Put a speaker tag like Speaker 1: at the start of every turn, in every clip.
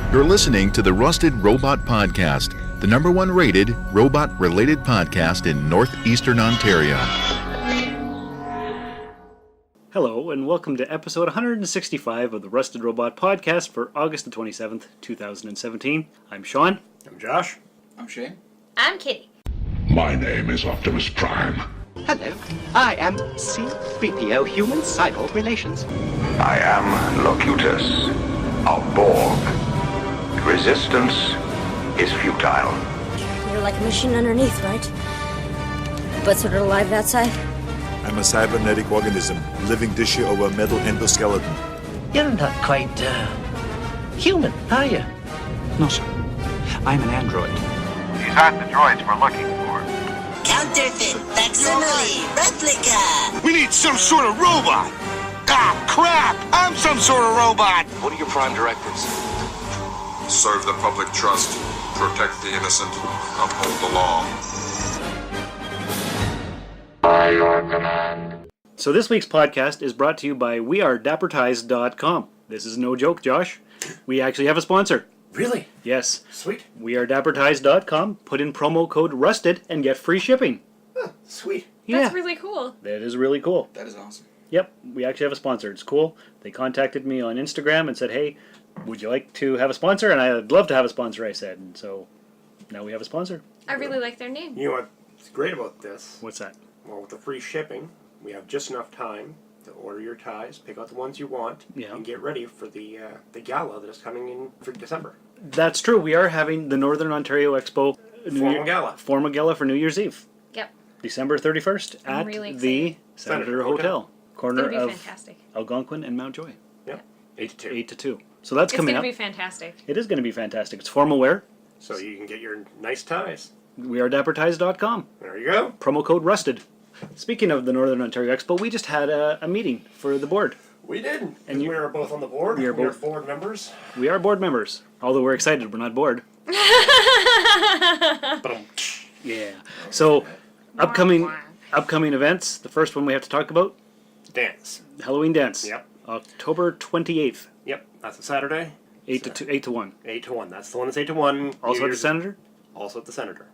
Speaker 1: You're listening to the Rusted Robot Podcast, the #1 rated robot-related podcast in northeastern Ontario.
Speaker 2: Hello, and welcome to episode 165 of the Rusted Robot Podcast for August the 27th, 2017. I'm Sean.
Speaker 3: I'm Josh.
Speaker 4: I'm Shane.
Speaker 5: I'm Kitty.
Speaker 6: My name is Optimus Prime.
Speaker 7: Hello, I am C-3PO Human Cyborg Relations.
Speaker 6: I am Locutus of Borg. Resistance is futile.
Speaker 5: You're like a machine underneath, right? But sort of alive that side?
Speaker 8: I'm a cybernetic organism, living tissue over a metal endoskeleton.
Speaker 7: You're not quite, human, are you?
Speaker 9: No, sir. I'm an android.
Speaker 10: These aren't the droids we're looking for.
Speaker 11: Counterfeit, facsimile, replica.
Speaker 10: We need some sort of robot. Ah, crap! I'm some sort of robot.
Speaker 12: What are your prime directives?
Speaker 13: Serve the public trust, protect the innocent, uphold the law.
Speaker 1: By your command.
Speaker 2: So this week's podcast is brought to you by wearedappertized.com. This is no joke, Josh. We actually have a sponsor.
Speaker 3: Really?
Speaker 2: Yes.
Speaker 3: Sweet.
Speaker 2: Wearedappertized.com. Put in promo code RUSTED and get free shipping.
Speaker 3: Huh, sweet.
Speaker 2: Yeah.
Speaker 5: That's really cool.
Speaker 2: That is really cool.
Speaker 4: That is awesome.
Speaker 2: Yep, we actually have a sponsor. It's cool. They contacted me on Instagram and said, hey, would you like to have a sponsor? And I'd love to have a sponsor, I said. And so now we have a sponsor.
Speaker 5: I really like their name.
Speaker 3: You know what's great about this?
Speaker 2: What's that?
Speaker 3: Well, with the free shipping, we have just enough time to order your ties, pick out the ones you want, and get ready for the gala that is coming in for December.
Speaker 2: That's true. We are having the Northern Ontario Expo
Speaker 3: Formal
Speaker 2: Gala for New Year's Eve.
Speaker 5: Yep.
Speaker 2: December 31st at
Speaker 5: really
Speaker 2: the Senator Hotel. Corner of
Speaker 5: fantastic.
Speaker 2: Algonquin and Mountjoy.
Speaker 3: Yep. 8 to 2.
Speaker 2: 8 to 2. So that's coming up.
Speaker 5: It's going to be fantastic.
Speaker 2: It is going to be fantastic. It's formal wear.
Speaker 3: So you can get your nice ties.
Speaker 2: Wearedappertized.com.
Speaker 3: There you go.
Speaker 2: Promo code RUSTED. Speaking of the Northern Ontario Expo, we just had a meeting for the board.
Speaker 3: We did. And we are both on the board.
Speaker 2: We are both
Speaker 3: board members.
Speaker 2: We are board members. Although we're excited, we're not bored. Yeah. So, upcoming events. The first one we have to talk about.
Speaker 3: Dance.
Speaker 2: Halloween dance.
Speaker 3: Yep.
Speaker 2: October 28th.
Speaker 3: Yep. That's a Saturday.
Speaker 2: 8 to 1.
Speaker 3: 8 to 1. That's the one that's 8 to 1.
Speaker 2: Also at the Senator?
Speaker 3: Also at the Senator.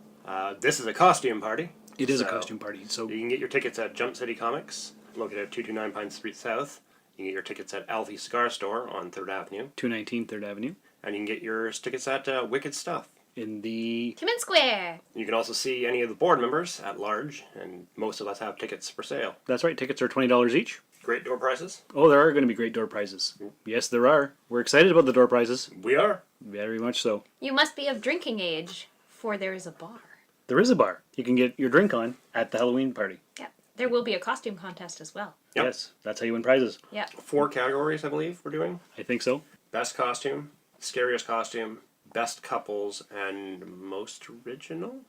Speaker 3: This is a costume party.
Speaker 2: It is a costume party. So
Speaker 3: you can get your tickets at Jump City Comics, located at 229 Pine Street South. You can get your tickets at Alfie's Cigar Store on 3rd Avenue.
Speaker 2: 219 3rd Avenue.
Speaker 3: And you can get your tickets at Wicked Stuff.
Speaker 2: In the
Speaker 5: Timmins Square.
Speaker 3: You can also see any of the board members at large, and most of us have tickets for sale.
Speaker 2: That's right. Tickets are $20 each.
Speaker 3: Great door prizes.
Speaker 2: Oh, there are going to be great door prizes. Yes, there are. We're excited about the door prizes.
Speaker 3: We are.
Speaker 2: Very much so.
Speaker 5: You must be of drinking age, for there is a bar.
Speaker 2: There is a bar. You can get your drink on at the Halloween party.
Speaker 5: Yep. There will be a costume contest as well.
Speaker 3: Yep.
Speaker 2: Yes, that's how you win prizes.
Speaker 5: Yep.
Speaker 3: 4 categories, I believe, we're doing.
Speaker 2: I think so. Best
Speaker 3: costume, scariest costume, best couples, and most original?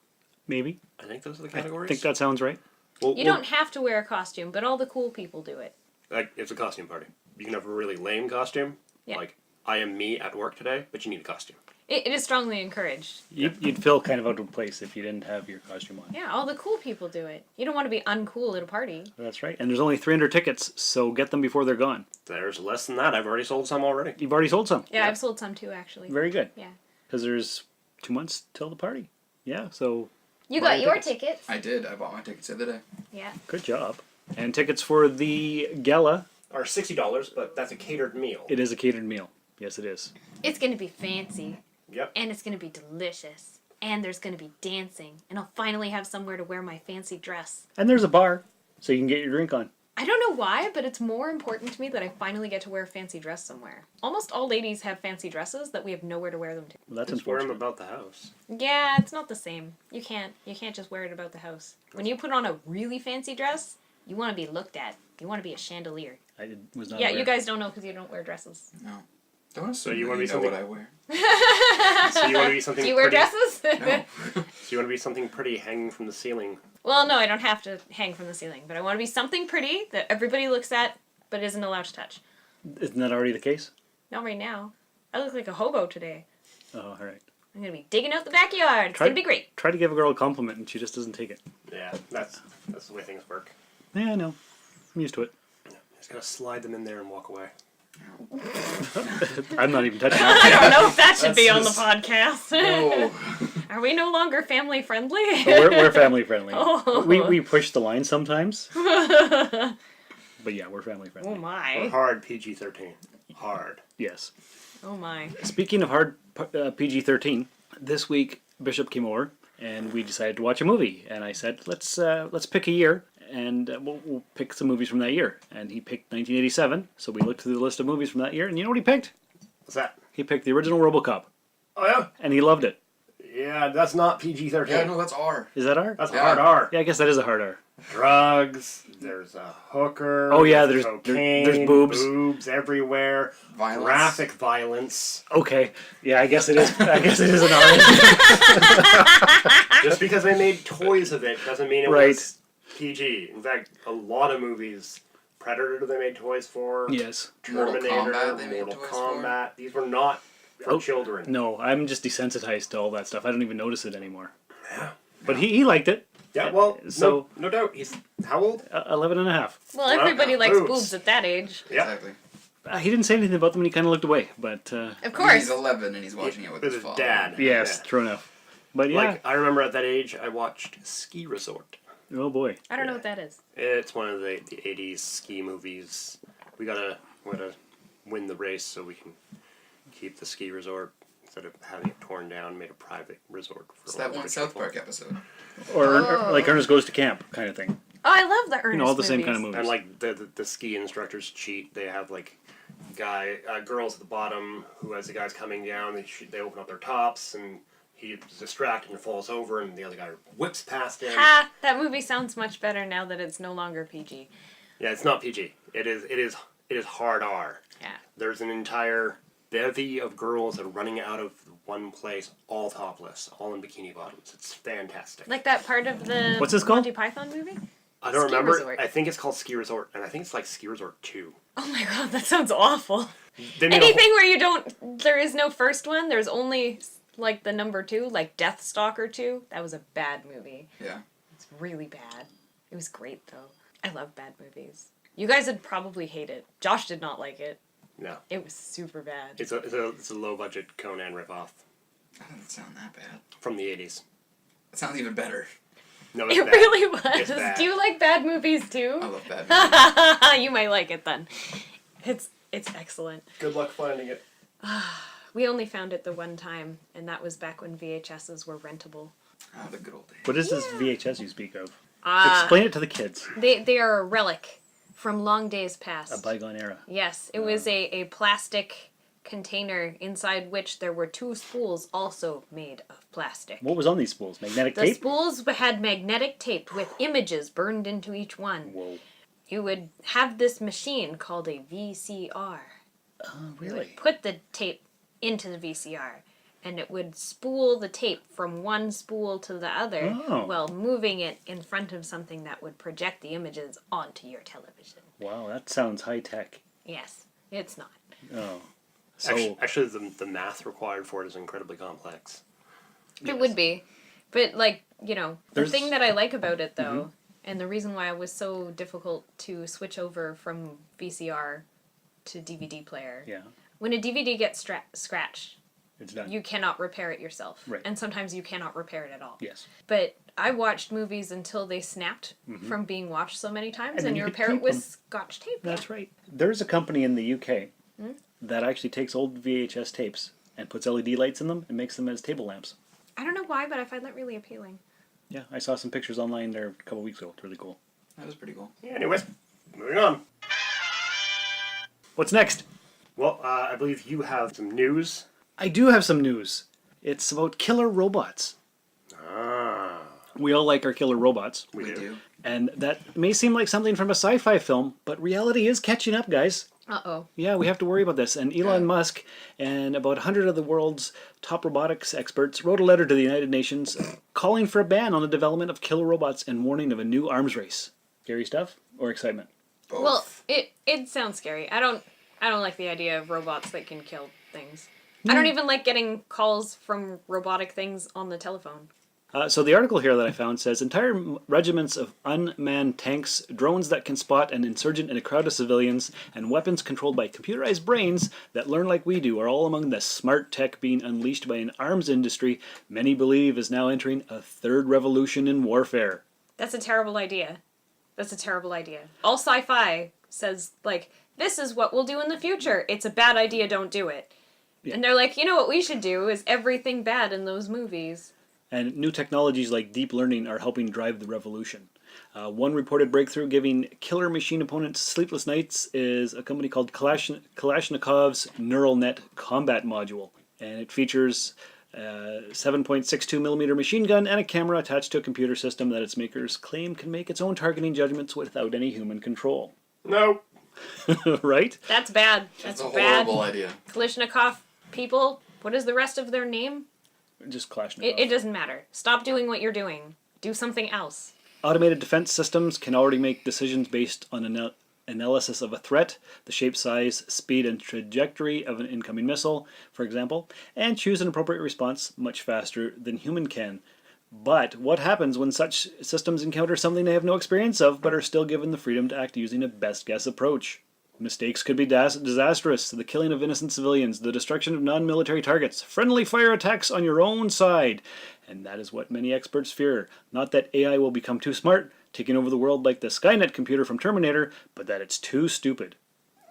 Speaker 2: Maybe.
Speaker 3: I think those are the categories.
Speaker 2: I think that sounds right.
Speaker 5: You don't have to wear a costume, but all the cool people do it.
Speaker 3: Like, it's a costume party. You can have a really lame costume.
Speaker 5: Yeah.
Speaker 3: Like, I am me at work today, but you need a costume.
Speaker 5: It is strongly encouraged.
Speaker 2: You'd feel kind of out of place if you didn't have your costume on.
Speaker 5: Yeah, all the cool people do it. You don't want to be uncool at a party.
Speaker 2: That's right. And there's only 300 tickets, so get them before they're gone.
Speaker 3: There's less than that. I've already sold some already.
Speaker 2: You've already sold some?
Speaker 5: Yeah, I've sold some too, actually.
Speaker 2: Very good.
Speaker 5: Yeah.
Speaker 2: Because there's 2 months till the party. Yeah, so...
Speaker 5: You got your tickets.
Speaker 4: I did. I bought my tickets the other day.
Speaker 5: Yeah.
Speaker 2: Good job. And tickets for the gala...
Speaker 3: are $60, but that's a catered meal.
Speaker 2: It is a catered meal. Yes, it is.
Speaker 5: It's going to be fancy.
Speaker 3: Yep.
Speaker 5: And it's going to be delicious. And there's going to be dancing. And I'll finally have somewhere to wear my fancy dress.
Speaker 2: And there's a bar, so you can get your drink on.
Speaker 5: I don't know why, but it's more important to me that I finally get to wear a fancy dress somewhere. Almost all ladies have fancy dresses that we have nowhere to wear them to.
Speaker 2: Well, that's
Speaker 3: just wear them
Speaker 2: unfortunate.
Speaker 3: about the house.
Speaker 5: Yeah, it's not the same. You can't just wear it about the house. When you put on a really fancy dress, you want to be looked at. You want to be a chandelier.
Speaker 2: Was not
Speaker 5: Yeah,
Speaker 2: aware.
Speaker 5: you guys don't know because you don't wear dresses.
Speaker 4: No. Don't assume
Speaker 3: So you want to be
Speaker 4: know
Speaker 3: something...
Speaker 4: what I wear.
Speaker 3: So you want to be something
Speaker 5: Do you wear
Speaker 3: pretty...
Speaker 5: dresses?
Speaker 4: No.
Speaker 3: So you want to be something pretty hanging from the ceiling.
Speaker 5: Well, no, I don't have to hang from the ceiling, but I want to be something pretty that everybody looks at but isn't allowed to touch.
Speaker 2: Isn't that already the case?
Speaker 5: Not right now. I look like a hobo today.
Speaker 2: Oh, all right.
Speaker 5: I'm going to be digging out the backyard. It's going to be great.
Speaker 2: Try to give a girl a compliment and she just doesn't take it.
Speaker 3: Yeah, that's the way things work.
Speaker 2: Yeah, I know. I'm used to it.
Speaker 3: Yeah, just gotta slide them in there and walk away.
Speaker 2: I'm not even touching
Speaker 5: I
Speaker 2: that.
Speaker 5: don't know if that should be on the
Speaker 4: just-
Speaker 5: podcast.
Speaker 4: No.
Speaker 5: Are we no longer family friendly?
Speaker 2: We're family friendly.
Speaker 5: Oh.
Speaker 2: We push the line sometimes. But yeah, we're family friendly.
Speaker 5: Oh my.
Speaker 3: We're hard PG-13. Hard.
Speaker 2: Yes.
Speaker 5: Oh my.
Speaker 2: Speaking of hard PG-13, this week Bishop came over and we decided to watch a movie. And I said, let's pick a year and we'll pick some movies from that year. And he picked 1987. So we looked through the list of movies from that year, and you know what he picked?
Speaker 3: What's that?
Speaker 2: He picked the original RoboCop,
Speaker 3: Oh, yeah?
Speaker 2: and he loved it.
Speaker 3: Yeah, that's not PG-13.
Speaker 4: Yeah, no, that's R.
Speaker 2: Is that R?
Speaker 3: That's
Speaker 4: Yeah.
Speaker 3: hard R.
Speaker 2: Yeah, I guess that is a hard R.
Speaker 3: Drugs, there's a hooker.
Speaker 2: Oh, yeah,
Speaker 3: there's cocaine,
Speaker 2: there's boobs.
Speaker 3: Boobs everywhere.
Speaker 4: Violence.
Speaker 3: Graphic violence.
Speaker 2: Okay, yeah, I guess it is. I guess it is an R.
Speaker 3: Just because they made toys of it doesn't mean it
Speaker 2: Right.
Speaker 3: was PG. In fact, a lot of movies, Predator they made toys for.
Speaker 2: Yes.
Speaker 4: Mortal
Speaker 3: Terminator,
Speaker 4: Kombat they made
Speaker 3: Mortal
Speaker 4: toys for.
Speaker 3: Kombat. These were not for children.
Speaker 2: No, I'm just desensitized to all that stuff. I don't even notice it anymore. Yeah. But he liked it.
Speaker 3: Yeah, well,
Speaker 2: So-
Speaker 3: no doubt. He's how old?
Speaker 2: 11 and a half.
Speaker 5: Well, everybody likes
Speaker 3: boobs.
Speaker 5: boobs at that age.
Speaker 3: Yeah.
Speaker 4: Exactly.
Speaker 2: He didn't say anything about them, and he kind of looked away. But
Speaker 5: Of
Speaker 4: And
Speaker 5: course.
Speaker 4: he's 11 and he's watching it with his father.
Speaker 3: dad.
Speaker 2: yes,
Speaker 3: Yeah.
Speaker 2: true enough. But yeah.
Speaker 3: Like, I remember at that age, I watched Ski Resort.
Speaker 2: Oh boy.
Speaker 5: I don't know what that is.
Speaker 3: It's one of the 80s ski movies. We gotta win the race so we can keep the ski resort instead of having it torn down, made a private resort for
Speaker 4: It's
Speaker 3: all
Speaker 4: that
Speaker 3: the
Speaker 4: one
Speaker 3: rich
Speaker 4: South
Speaker 3: people.
Speaker 4: Park episode.
Speaker 2: Or like Ernest Goes to Camp kind of thing.
Speaker 5: Oh, I love the Ernest
Speaker 2: You know, all the same
Speaker 5: movies.
Speaker 2: kind of movies.
Speaker 3: And like the ski instructors cheat. They have like girls at the bottom who, as the guy's coming down, they open up their tops and he's distracted and falls over, and the other guy whips past him.
Speaker 5: Ha! That movie sounds much better now that it's no longer PG.
Speaker 3: Yeah, it's not PG. It is hard R.
Speaker 5: Yeah.
Speaker 3: There's an entire bevy of girls that are running out of one place, all topless, all in bikini bottoms. It's fantastic.
Speaker 5: Like that part of the
Speaker 2: What's this called?
Speaker 5: Monty Python movie?
Speaker 3: I don't
Speaker 5: Ski
Speaker 3: remember.
Speaker 5: Resort.
Speaker 3: I think it's called Ski Resort, and I think it's like Ski Resort 2.
Speaker 5: Oh my god, that sounds awful.
Speaker 3: They made a
Speaker 5: Anything where you don't, there is no first one, there's only like the number 2, like Death Stalker 2. That was a bad movie.
Speaker 4: Yeah.
Speaker 5: It's really bad. It was great though. I love bad movies. You guys would probably hate it. Josh did not like it.
Speaker 3: No.
Speaker 5: It was super bad.
Speaker 3: It's a low budget Conan ripoff
Speaker 4: That doesn't sound that bad.
Speaker 3: from the 80s.
Speaker 4: It sounds even better.
Speaker 3: No, it's
Speaker 5: It
Speaker 3: bad.
Speaker 5: really was.
Speaker 3: It's bad.
Speaker 5: Do you like bad movies too?
Speaker 4: I love bad movies.
Speaker 5: You might like it then. It's excellent.
Speaker 3: Good luck finding it.
Speaker 5: We only found it the one time, and that was back when VHSs were rentable.
Speaker 4: Oh, the good old days.
Speaker 2: What is this VHS you speak of?
Speaker 5: Ah.
Speaker 2: Explain it to the kids.
Speaker 5: They are a relic from long days past.
Speaker 2: A bygone era.
Speaker 5: Yes, it was a plastic container inside which there were 2 spools also made of plastic.
Speaker 2: What was on these spools? Magnetic
Speaker 5: The
Speaker 2: tape?
Speaker 5: spools had magnetic tape with images burned into each one.
Speaker 2: Whoa.
Speaker 5: You would have this machine called a VCR.
Speaker 2: Oh,
Speaker 5: You
Speaker 2: really?
Speaker 5: would put the tape into the VCR, and it would spool the tape from one spool to the other while moving it in front of something that would project the images onto your television.
Speaker 2: Wow, that sounds high tech.
Speaker 5: Yes, it's not.
Speaker 2: Oh. So,
Speaker 3: Actually, the math required for it is incredibly complex.
Speaker 5: It would be. But, like, you know, the
Speaker 2: There's-
Speaker 5: thing that I like about it, though, and the reason why it was so difficult to switch over from VCR to DVD player,
Speaker 2: yeah,
Speaker 5: when a DVD gets scratched,
Speaker 2: it's done.
Speaker 5: you cannot repair it yourself.
Speaker 2: Right.
Speaker 5: And sometimes you cannot repair it at all.
Speaker 2: Yes.
Speaker 5: But I watched movies until they snapped from being watched so many times,
Speaker 2: then
Speaker 5: and
Speaker 2: you
Speaker 5: you
Speaker 2: could
Speaker 5: repair it
Speaker 2: keep
Speaker 5: with
Speaker 2: them.
Speaker 5: Scotch tape.
Speaker 2: That's right. There's a company in the UK that actually takes old VHS tapes and puts LED lights in them and makes them as table lamps.
Speaker 5: I don't know why, but I find that really appealing.
Speaker 2: Yeah, I saw some pictures online there a couple weeks ago. It's really cool.
Speaker 4: That was pretty cool.
Speaker 3: Yeah, anyways, moving on.
Speaker 2: What's next?
Speaker 3: Well, I believe you have some news.
Speaker 2: I do have some news. It's about killer robots.
Speaker 3: Ah.
Speaker 2: We all like our killer robots.
Speaker 4: We do.
Speaker 2: And that may seem like something from a sci-fi film, but reality is catching up, guys.
Speaker 5: Uh-oh.
Speaker 2: Yeah, we have to worry about this. And Elon Musk and about 100 of the world's top robotics experts wrote a letter to the United Nations calling for a ban on the development of killer robots and warning of a new arms race. Scary stuff or excitement?
Speaker 4: Both.
Speaker 5: Well, it sounds scary. I don't like the idea of robots that can kill things. I don't even like getting calls from robotic things on the telephone.
Speaker 2: So the article here that I found says entire regiments of unmanned tanks, drones that can spot an insurgent in a crowd of civilians, and weapons controlled by computerized brains that learn like we do are all among the smart tech being unleashed by an arms industry many believe is now entering a third revolution in warfare.
Speaker 5: That's a terrible idea. That's a terrible idea. All sci-fi says, like, this is what we'll do in the future. It's a bad idea, don't do it. Yeah. And they're like, you know what we should do is everything bad in those movies.
Speaker 2: And new technologies like deep learning are helping drive the revolution. One reported breakthrough giving killer machine opponents sleepless nights is a company called Kalashnikov's Neural Net Combat Module. And it features a 7.62 millimeter machine gun and a camera attached to a computer system that its makers claim can make its own targeting judgments without any human control.
Speaker 3: No.
Speaker 2: Right?
Speaker 5: That's bad. That's
Speaker 4: a
Speaker 5: bad.
Speaker 4: horrible idea.
Speaker 5: Kalashnikov people, what is the rest of their name?
Speaker 2: Just Kalashnikov.
Speaker 5: It doesn't matter. Stop doing what you're doing. Do something else.
Speaker 2: Automated defense systems can already make decisions based on analysis of a threat, the shape, size, speed, and trajectory of an incoming missile, for example, and choose an appropriate response much faster than human can. But what happens when such systems encounter something they have no experience of but are still given the freedom to act using a best guess approach? Mistakes could be disastrous. The killing of innocent civilians, the destruction of non-military targets, friendly fire attacks on your own side. And that is what many experts fear. Not that AI will become too smart, taking over the world like the Skynet computer from Terminator, but that it's too stupid.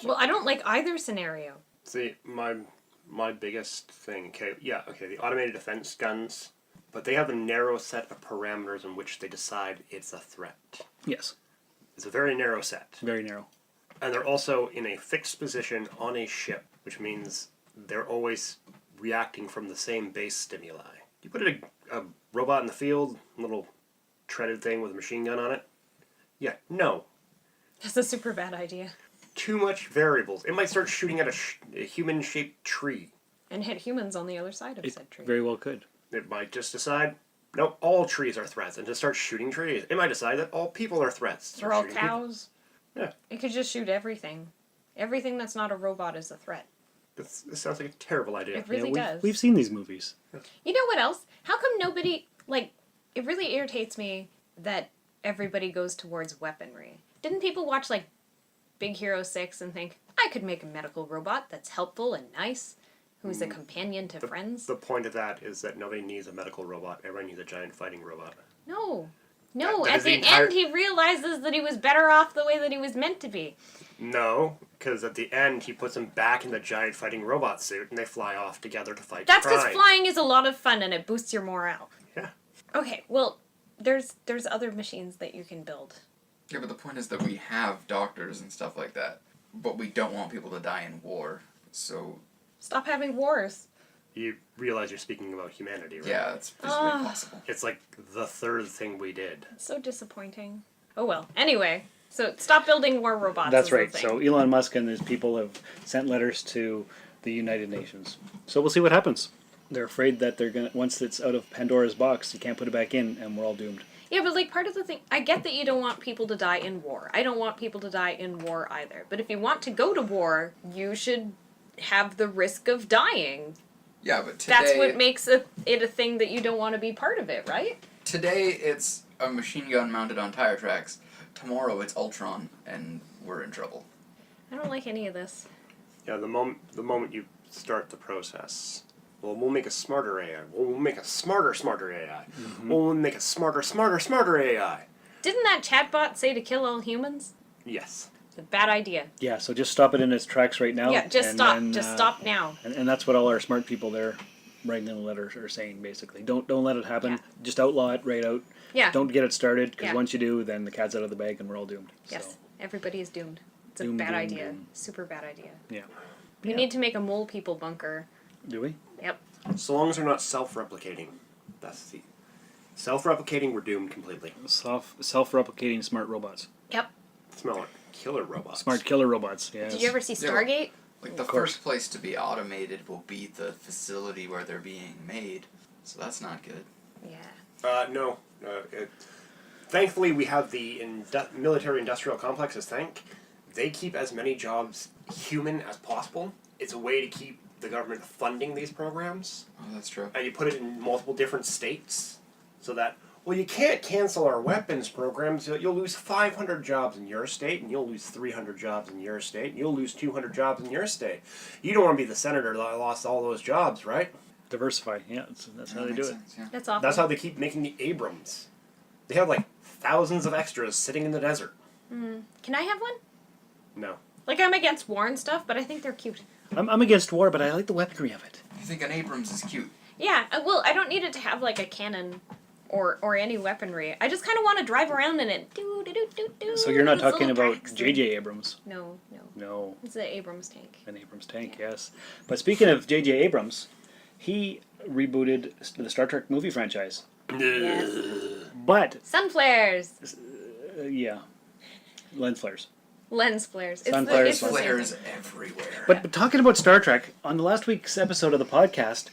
Speaker 5: Well, I don't like either scenario.
Speaker 3: See, my biggest thing, the automated defense guns, but they have a narrow set of parameters in which they decide it's a threat.
Speaker 2: Yes.
Speaker 3: It's a very narrow set.
Speaker 2: Very narrow.
Speaker 3: And they're also in a fixed position on a ship, which means they're always reacting from the same base stimuli. You put a robot in the field, a little treaded thing with a machine gun on it? Yeah, no.
Speaker 5: That's a super bad idea.
Speaker 3: Too much variables. It might start shooting at a human-shaped tree.
Speaker 5: And hit humans on the other side of said tree.
Speaker 2: Very well could.
Speaker 3: It might just decide, no, all trees are threats, and just start shooting trees. It might decide that all people are threats.
Speaker 5: Or all cows.
Speaker 3: People. Yeah.
Speaker 5: It could just shoot everything. Everything that's not a robot is a threat.
Speaker 3: This sounds like a terrible idea.
Speaker 5: It really does.
Speaker 2: We've seen these movies.
Speaker 5: You know what else? How come nobody, it really irritates me that everybody goes towards weaponry. Didn't people watch, Big Hero 6 and think, I could make a medical robot that's helpful and nice, who's a companion to friends?
Speaker 3: The point of that is that nobody needs a medical robot. Everybody needs a giant fighting robot.
Speaker 5: No. No,
Speaker 3: that
Speaker 5: at the end he realizes that he was better off the way that he was meant to be.
Speaker 3: No, because at the end he puts him back in the giant fighting robot suit and they fly off together to fight
Speaker 5: That's
Speaker 3: crime.
Speaker 5: because flying is a lot of fun and it boosts your morale.
Speaker 3: Yeah.
Speaker 5: Okay, well, there's other machines that you can build.
Speaker 4: Yeah, but the point is that we have doctors and stuff like that, but we don't want people to die in war, so...
Speaker 5: Stop having wars.
Speaker 3: You realize you're speaking about humanity, right?
Speaker 4: Yeah, it's physically impossible.
Speaker 3: It's like the third thing we did.
Speaker 5: It's so disappointing. Oh well. Anyway, so stop building war robots.
Speaker 2: That's right. So Elon Musk and his people have sent letters to the United Nations. So we'll see what happens. They're afraid that they're gonna once it's out of Pandora's box, you can't put it back in, and we're all doomed.
Speaker 5: Yeah, but part of the thing, I get that you don't want people to die in war. I don't want people to die in war either. But if you want to go to war, you should have the risk of dying.
Speaker 4: Yeah, but today...
Speaker 5: That's what makes it a thing that you don't want to be part of it, right?
Speaker 4: Today it's a machine gun mounted on tire tracks. Tomorrow it's Ultron, and we're in trouble.
Speaker 5: I don't like any of this.
Speaker 3: Yeah, the moment you start the process, well, we'll make a smarter AI. We'll make a smarter AI. Mm-hmm. We'll make a smarter AI.
Speaker 5: Didn't that chatbot say to kill all humans?
Speaker 3: Yes.
Speaker 5: It's a bad idea.
Speaker 2: Yeah, so just stop it in its tracks right now.
Speaker 5: Yeah, just stop.
Speaker 2: Then,
Speaker 5: just stop now.
Speaker 2: And that's what all our smart people there writing in the letters are saying, basically. Don't let it happen.
Speaker 5: Yeah.
Speaker 2: Just outlaw it right out.
Speaker 5: Yeah.
Speaker 2: Don't get it started, because
Speaker 5: Yeah.
Speaker 2: once you do, then the cat's out of the bag and we're all doomed.
Speaker 5: Yes,
Speaker 2: So,
Speaker 5: everybody is doomed. It's a
Speaker 2: Doom,
Speaker 5: bad
Speaker 2: doom,
Speaker 5: idea.
Speaker 2: doom.
Speaker 5: Super bad idea.
Speaker 2: yeah.
Speaker 5: We need to make a mole people bunker.
Speaker 2: Do we?
Speaker 5: Yep.
Speaker 3: So long as they're not self-replicating. That's the... Self-replicating, we're doomed completely.
Speaker 2: Self-replicating smart robots.
Speaker 5: Yep.
Speaker 3: Smell like killer robots.
Speaker 2: Smart killer robots, yes.
Speaker 5: Did you ever see Stargate?
Speaker 4: Like, the first place to be automated will be the facility where they're being made, so that's not good.
Speaker 5: Yeah.
Speaker 3: No. Thankfully, we have the military-industrial complexes, They keep as many jobs human as possible. It's a way to keep the government funding these programs.
Speaker 4: Oh, that's true.
Speaker 3: And you put it in multiple different states. so that, well, you can't cancel our weapons programs. You'll lose 500 jobs in your state, and you'll lose 300 jobs in your state, and you'll lose 200 jobs in your state. You don't want to be the senator that lost all those jobs, right?
Speaker 2: Diversify, yeah, that's how they do it.
Speaker 4: Yeah.
Speaker 5: That's awful.
Speaker 3: That's how they keep making the Abrams. They have like thousands of extras sitting in the desert.
Speaker 5: Can I have one?
Speaker 3: No.
Speaker 5: Like, I'm against war and stuff, but I think they're cute.
Speaker 2: I'm against war, but I like the weaponry of it.
Speaker 4: You think an Abrams is cute?
Speaker 5: Yeah, well, I don't need it to have, like, a cannon or any weaponry. I just kind of want to drive around in it.
Speaker 2: So you're not
Speaker 5: Those
Speaker 2: talking
Speaker 5: little
Speaker 2: about
Speaker 5: tracks.
Speaker 2: J.J. Abrams?
Speaker 5: No.
Speaker 2: No,
Speaker 5: It's the Abrams tank.
Speaker 2: an Abrams tank, yes. But speaking of J.J. Abrams, he rebooted the Star Trek movie franchise.
Speaker 5: Yes.
Speaker 2: But,
Speaker 5: Sun flares.
Speaker 2: yeah, lens flares.
Speaker 5: Lens flares.
Speaker 2: Sun flares.
Speaker 5: It's the same
Speaker 4: Flares
Speaker 5: thing.
Speaker 4: everywhere.
Speaker 2: But talking about Star Trek, on the last week's episode of the podcast,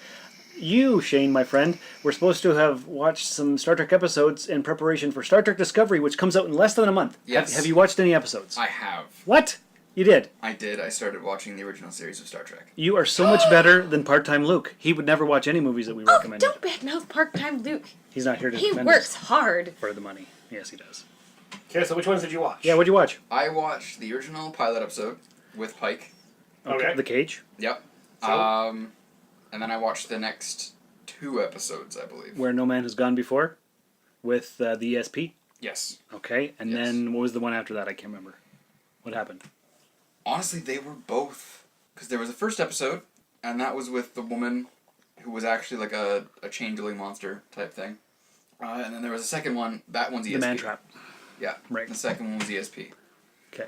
Speaker 2: you, Shane, my friend, were supposed to have watched some Star Trek episodes in preparation for Star Trek Discovery, which comes out in less than a month.
Speaker 4: Yes.
Speaker 2: Have you watched any episodes?
Speaker 4: I have.
Speaker 2: What? You did?
Speaker 4: I did. I started watching the original series of Star Trek.
Speaker 2: You are so much better than part-time Luke. He would never watch any movies that we recommended.
Speaker 5: Don't badmouth part-time Luke.
Speaker 2: He's not here to
Speaker 5: He
Speaker 2: defend
Speaker 5: works
Speaker 2: us
Speaker 5: hard.
Speaker 2: for the money. Yes, he does.
Speaker 3: Okay, so which ones did you watch?
Speaker 2: Yeah, what'd you watch?
Speaker 4: I watched the original pilot episode with Pike.
Speaker 3: Okay.
Speaker 2: The Cage,
Speaker 4: Yep.
Speaker 3: So?
Speaker 4: And then I watched the next 2 episodes, I believe.
Speaker 2: Where No Man Has Gone Before, with the ESP.
Speaker 4: Yes.
Speaker 2: Okay, and
Speaker 4: Yes.
Speaker 2: then what was the one after that? I can't remember. What happened?
Speaker 4: Honestly, they were both. Because there was a first episode, and that was with the woman who was actually like a changeling monster type thing. And then there was a second one. That one's ESP.
Speaker 2: The Man Trap.
Speaker 4: Yeah.
Speaker 2: Right.
Speaker 4: The second one was ESP.
Speaker 2: Okay.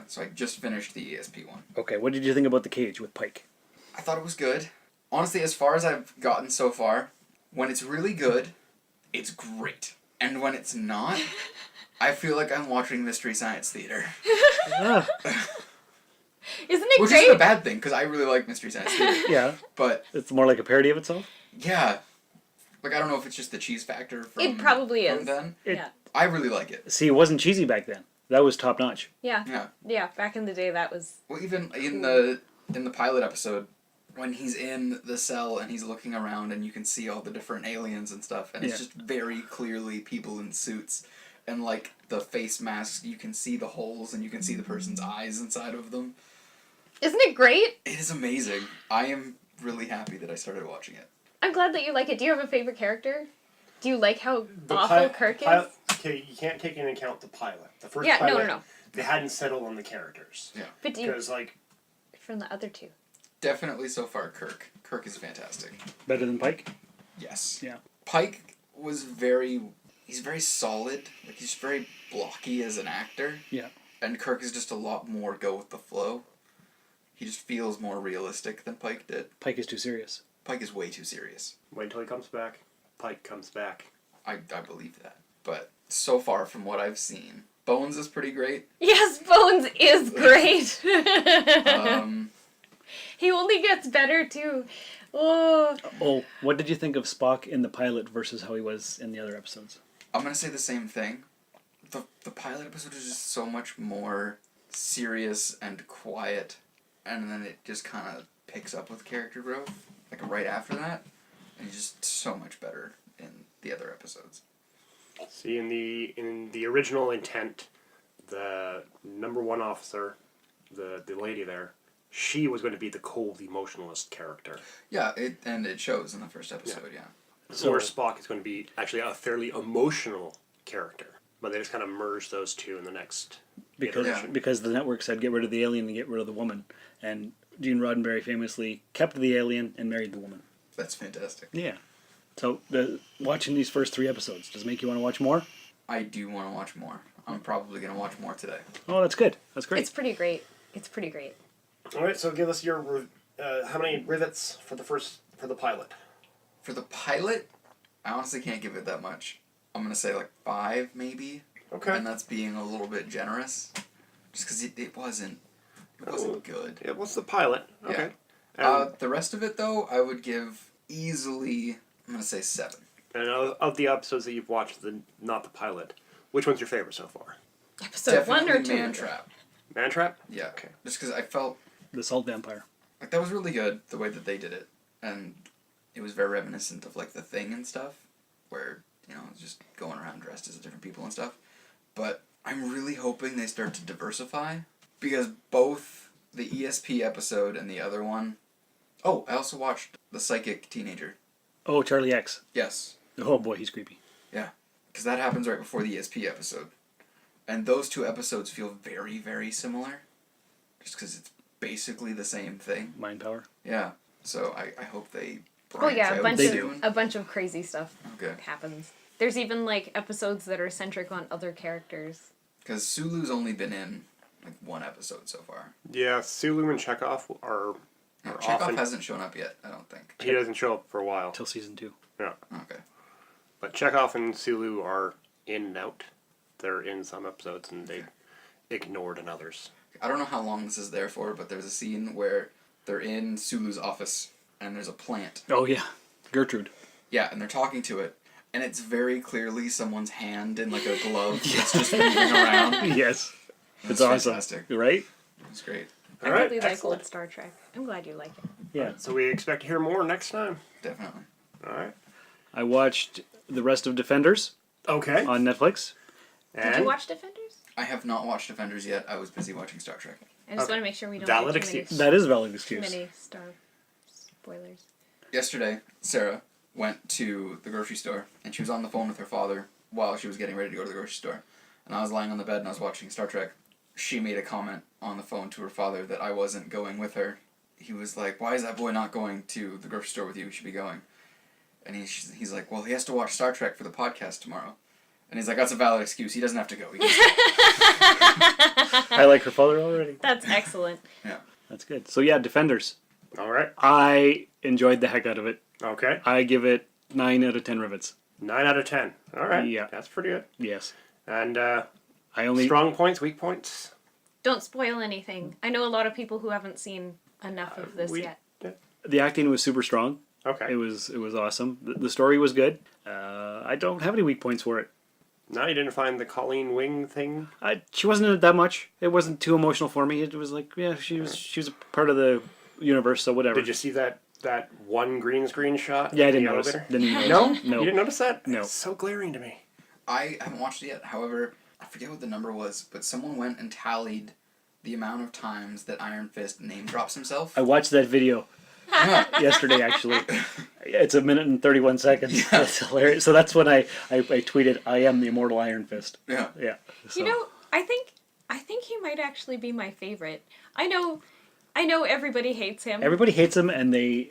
Speaker 4: So I just finished the ESP one.
Speaker 2: Okay, what did you think about The Cage with Pike?
Speaker 4: I thought it was good. Honestly, as far as I've gotten so far, when it's really good, it's great. And when it's not, I feel like I'm watching Mystery Science Theater.
Speaker 5: Isn't it
Speaker 4: Which
Speaker 5: great?
Speaker 4: isn't a bad thing, because I really like Mystery Science Theater.
Speaker 2: Yeah.
Speaker 4: But,
Speaker 2: It's more like a parody of itself?
Speaker 4: yeah. Like, I don't know if it's just the cheese factor from
Speaker 5: It probably
Speaker 4: from
Speaker 5: is.
Speaker 4: then.
Speaker 5: Yeah.
Speaker 4: I really like it.
Speaker 2: See, it wasn't cheesy back then. That was top-notch.
Speaker 5: Yeah.
Speaker 4: Yeah.
Speaker 5: Yeah, back in the day that was...
Speaker 4: Well, even in the pilot episode, when he's in the cell and he's looking around and you can see all the different aliens and stuff, and it's just very clearly people in suits. And, like, the face masks, you can see the holes and you can see the person's eyes inside of them.
Speaker 5: Isn't it great?
Speaker 4: It is amazing. I am really happy that I started watching it.
Speaker 5: I'm glad that you like it. Do you have a favorite character? Do you like how awful Kirk is?
Speaker 3: Okay, you can't take into account the pilot. The first
Speaker 5: Yeah,
Speaker 3: pilot,
Speaker 5: no.
Speaker 3: they hadn't settled on the characters.
Speaker 4: Yeah.
Speaker 5: But do you...
Speaker 3: Because, like...
Speaker 5: From the other two.
Speaker 4: Definitely so far, Kirk. Kirk is fantastic.
Speaker 2: Better than Pike?
Speaker 4: Yes.
Speaker 2: Yeah.
Speaker 4: Pike was very... He's very solid. Like, he's very blocky as an actor.
Speaker 2: Yeah.
Speaker 4: And Kirk is just a lot more go with the flow. He just feels more realistic than Pike did.
Speaker 2: Pike is too serious.
Speaker 4: Pike is way too serious.
Speaker 3: Wait until he comes back. Pike comes back.
Speaker 4: I believe that. But so far from what I've seen, Bones is pretty great.
Speaker 5: Yes, Bones is great.
Speaker 4: Um,
Speaker 5: He only gets better too. Oh.
Speaker 2: Oh, what did you think of Spock in the pilot versus how he was in the other episodes?
Speaker 4: I'm going to say the same thing. The pilot episode is just so much more serious and quiet, and then it just kind of picks up with character growth, like right after that, and he's just so much better in the other episodes.
Speaker 3: See, in the original intent, the number one officer, the lady there, she was going to be the cold, emotionless character.
Speaker 4: Yeah, it shows in the first episode, yeah.
Speaker 3: So where Spock is going to be actually a fairly emotional character. But they just kind of merged those two in the next iteration.
Speaker 2: Because the network said get rid of the alien and get rid of the woman. And Gene Roddenberry famously kept the alien and married the woman.
Speaker 4: That's fantastic.
Speaker 2: Yeah. So watching these first 3 episodes, does it make you want to watch more?
Speaker 4: I do want to watch more. I'm probably going to watch more today.
Speaker 2: Oh, that's good. That's great.
Speaker 5: It's pretty great. It's pretty great.
Speaker 3: All right, so give us your how many rivets for the pilot?
Speaker 4: For the pilot, I honestly can't give it that much. I'm going to say like 5 maybe.
Speaker 3: Okay.
Speaker 4: And that's being a little bit generous. Just because it wasn't good.
Speaker 3: It was the pilot. Okay.
Speaker 4: Yeah. The rest of it though, I would give easily, I'm going to say 7.
Speaker 3: And of the episodes that you've watched, not the pilot, which one's your favorite so far?
Speaker 5: Episode 1 or 2?
Speaker 4: Man Trap.
Speaker 3: Man Trap?
Speaker 4: Yeah.
Speaker 3: Okay.
Speaker 4: Just because I felt...
Speaker 2: The Salt Vampire.
Speaker 4: Like, that was really good, the way that they did it. And it was very reminiscent of, like, The Thing and stuff, where just going around dressed as different people and stuff. But I'm really hoping they start to diversify, because both the ESP episode and the other one... Oh, I also watched The Psychic Teenager.
Speaker 2: Oh, Charlie X.
Speaker 4: Yes.
Speaker 2: Oh boy, he's creepy.
Speaker 4: Yeah, because that happens right before the ESP episode. And those two episodes feel very, very similar, just because it's basically the same thing.
Speaker 2: Mind power.
Speaker 4: Yeah, so I hope they
Speaker 5: branch
Speaker 4: out.
Speaker 5: A bunch of crazy stuff happens. There's even like episodes that are centric on other characters.
Speaker 4: Because Sulu's only been in like one episode so far.
Speaker 3: Yeah, Sulu and Chekhov are
Speaker 4: Chekhov
Speaker 3: often...
Speaker 4: hasn't shown up yet, I don't think.
Speaker 3: He doesn't show up for a while.
Speaker 2: Till season 2.
Speaker 3: Yeah.
Speaker 4: Okay.
Speaker 3: But Chekhov and Sulu are in and out. They're in some episodes and they ignored in others.
Speaker 4: I don't know how long this is there for, but there's a scene where they're in Sulu's office and there's a plant.
Speaker 2: Oh yeah, Gertrude.
Speaker 4: Yeah, and they're talking to it, and it's very clearly someone's hand in like a glove that's just moving around.
Speaker 2: Yes.
Speaker 4: It's
Speaker 2: awesome.
Speaker 4: Fantastic.
Speaker 2: Right?
Speaker 4: It's great.
Speaker 5: I really like old Star Trek. I'm glad you like it.
Speaker 2: Yeah.
Speaker 3: So we expect to hear more next time.
Speaker 4: Definitely.
Speaker 3: All right.
Speaker 2: I watched the rest of Defenders.
Speaker 3: Okay.
Speaker 2: On Netflix.
Speaker 5: Did you watch Defenders?
Speaker 4: I have not watched Defenders yet. I was busy watching Star Trek.
Speaker 5: I just want to make sure we don't
Speaker 3: Valid
Speaker 5: get too
Speaker 3: excuse.
Speaker 2: That is a valid
Speaker 5: Too
Speaker 2: excuse.
Speaker 5: many Star spoilers.
Speaker 4: Yesterday, Sarah went to the grocery store, and she was on the phone with her father while she was getting ready to go to the grocery store. And I was lying on the bed and I was watching Star Trek. She made a comment on the phone to her father that I wasn't going with her. He was like, "Why is that boy not going to the grocery store with you? He should be going." And he's like, "Well, he has to watch Star Trek for the podcast tomorrow." And he's like, "That's a valid excuse. He doesn't have to go." He
Speaker 2: I like her father already.
Speaker 5: That's excellent.
Speaker 4: Yeah.
Speaker 2: That's good. So yeah, Defenders.
Speaker 3: All right.
Speaker 2: I enjoyed the heck out of it.
Speaker 3: Okay.
Speaker 2: I give it 9 out of 10 rivets.
Speaker 3: 9 out of 10. All right.
Speaker 2: Yeah.
Speaker 3: That's pretty good.
Speaker 2: Yes.
Speaker 3: And
Speaker 2: I only
Speaker 3: strong points, weak points?
Speaker 5: Don't spoil anything. I know a lot of people who haven't seen enough of this yet.
Speaker 2: The acting was super strong.
Speaker 3: Okay.
Speaker 2: It was awesome. The story was good. I don't have any weak points for it.
Speaker 3: No, you didn't find the Colleen Wing thing?
Speaker 2: She wasn't in it that much. It wasn't too emotional for me. It was like, yeah, she was a part of the universe, so whatever.
Speaker 3: Did you see that one green screen shot?
Speaker 2: Yeah, I
Speaker 3: in
Speaker 2: didn't
Speaker 3: the
Speaker 2: notice.
Speaker 3: elevator?
Speaker 2: Didn't even
Speaker 3: No?
Speaker 2: notice. No.
Speaker 3: You didn't notice that?
Speaker 2: No.
Speaker 3: It's so glaring to me.
Speaker 4: I haven't watched it yet. However, I forget what the number was, but someone went and tallied the amount of times that Iron Fist name drops himself.
Speaker 2: I watched that video yesterday, actually. It's 1 minute and 31 seconds. Yeah. That's hilarious. So that's when I tweeted, "I am the immortal Iron Fist."
Speaker 4: Yeah.
Speaker 2: Yeah. So.
Speaker 5: You know, I think he might actually be my favorite. I know everybody hates him.
Speaker 2: Everybody hates him, and they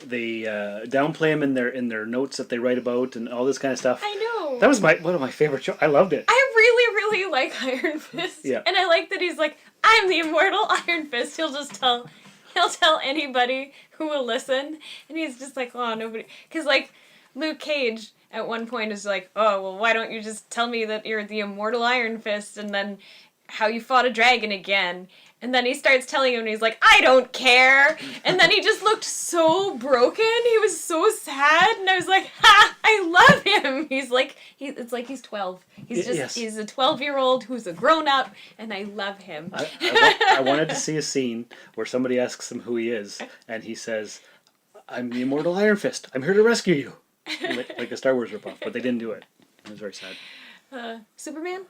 Speaker 2: downplay him in their notes that they write about and all this kind of stuff.
Speaker 5: I know.
Speaker 2: That was one of my favorite shows. I loved it.
Speaker 5: I really, really like Iron Fist.
Speaker 2: Yeah.
Speaker 5: And I like that he's like, "I'm the immortal Iron Fist." He'll tell anybody who will listen, and he's just like, "Oh, nobody," because like Luke Cage at one point is like, "Oh, well, why don't you just tell me that you're the immortal Iron Fist, and then how you fought a dragon again?" And then he starts telling him, and he's like, "I don't care." And then he just looked so broken. He was so sad, and I was like, "Ha! I love him." He's like, it's like he's 12. He's a 12-year-old who's a grown-up, and I love him.
Speaker 2: I wanted to see a scene where somebody asks him who he is, and he says, "I'm the immortal Iron Fist. I'm here to rescue you." Like a Star Wars ripoff, but they didn't do it. It was very sad.
Speaker 5: Superman?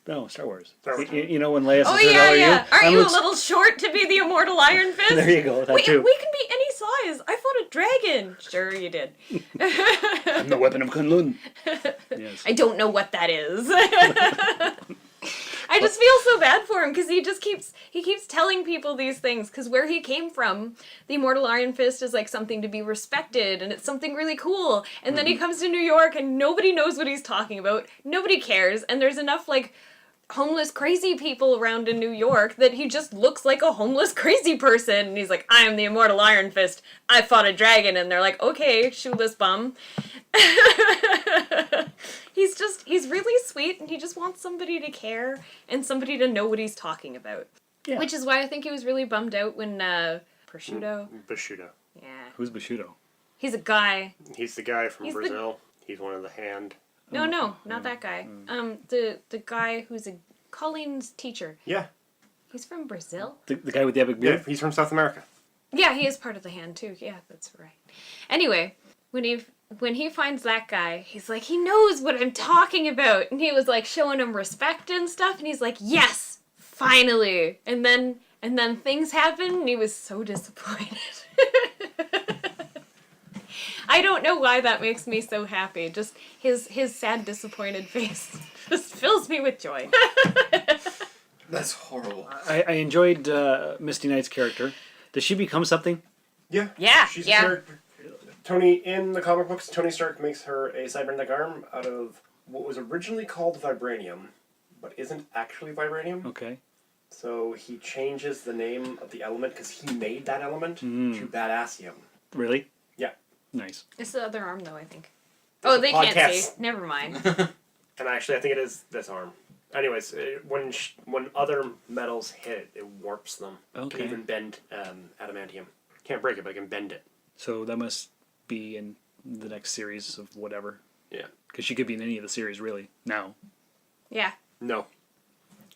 Speaker 2: No, Star Wars. You know when Leia says,
Speaker 5: "Oh yeah, yeah. Aren't you a
Speaker 2: Luke's...
Speaker 5: little short to be the immortal Iron Fist?"
Speaker 2: There you go. That too.
Speaker 5: We can be any size. I fought a dragon. Sure, you did.
Speaker 2: I'm the weapon of Kunlun. Yes.
Speaker 5: I don't know what that is. I just feel so bad for him because he keeps telling people these things because where he came from, the immortal Iron Fist is like something to be respected and it's something really cool. And then he comes to New York and nobody knows what he's talking about. Nobody cares. And there's enough like homeless crazy people around in New York that he just looks like a homeless crazy person. And he's like, "I am the immortal Iron Fist. I fought a dragon." And they're like, "Okay, shoeless bum." He's really sweet and he just wants somebody to care and somebody to know what he's talking about. Yeah. Which is why I think he was really bummed out when Prosciutto. Yeah.
Speaker 2: Who's Bushido?
Speaker 5: He's a guy.
Speaker 3: He's the guy from Brazil. He's one of the hand.
Speaker 5: No, not that guy. The guy who's Colleen's teacher.
Speaker 3: Yeah.
Speaker 5: He's from Brazil.
Speaker 2: The guy with the epic beard?
Speaker 3: Yeah, he's from South America.
Speaker 5: Yeah, he is part of the hand too. Yeah, that's right. Anyway, when when he finds that guy, he's like, he knows what I'm talking about. And he was like showing him respect and stuff. And he's like, yes, finally. And then things happen and he was so disappointed. I don't know why that makes me so happy. Just his sad, disappointed face just fills me with joy.
Speaker 4: That's horrible.
Speaker 2: I enjoyed Misty Knight's character. Does she become something?
Speaker 3: Yeah.
Speaker 5: Yeah.
Speaker 3: She's
Speaker 5: yeah.
Speaker 3: a character. Tony, in the comic books, Tony Stark makes her a cybernetic arm out of what was originally called vibranium, but isn't actually vibranium.
Speaker 2: Okay.
Speaker 3: So he changes the name of the element because he made that element to badassium.
Speaker 2: Really?
Speaker 3: Yeah.
Speaker 2: Nice.
Speaker 5: It's the other arm, though, I think.
Speaker 3: It's
Speaker 5: Oh,
Speaker 3: a
Speaker 5: they
Speaker 3: podcast.
Speaker 5: can't see. Never mind.
Speaker 3: And actually, I think it is this arm. Anyways, when other metals hit it warps them.
Speaker 2: Okay.
Speaker 3: It can even bend adamantium. Can't break it, but it can bend it.
Speaker 2: So that must be in the next series of whatever.
Speaker 3: Yeah.
Speaker 2: Because she could be in any of the series, really, now.
Speaker 5: Yeah.
Speaker 3: No.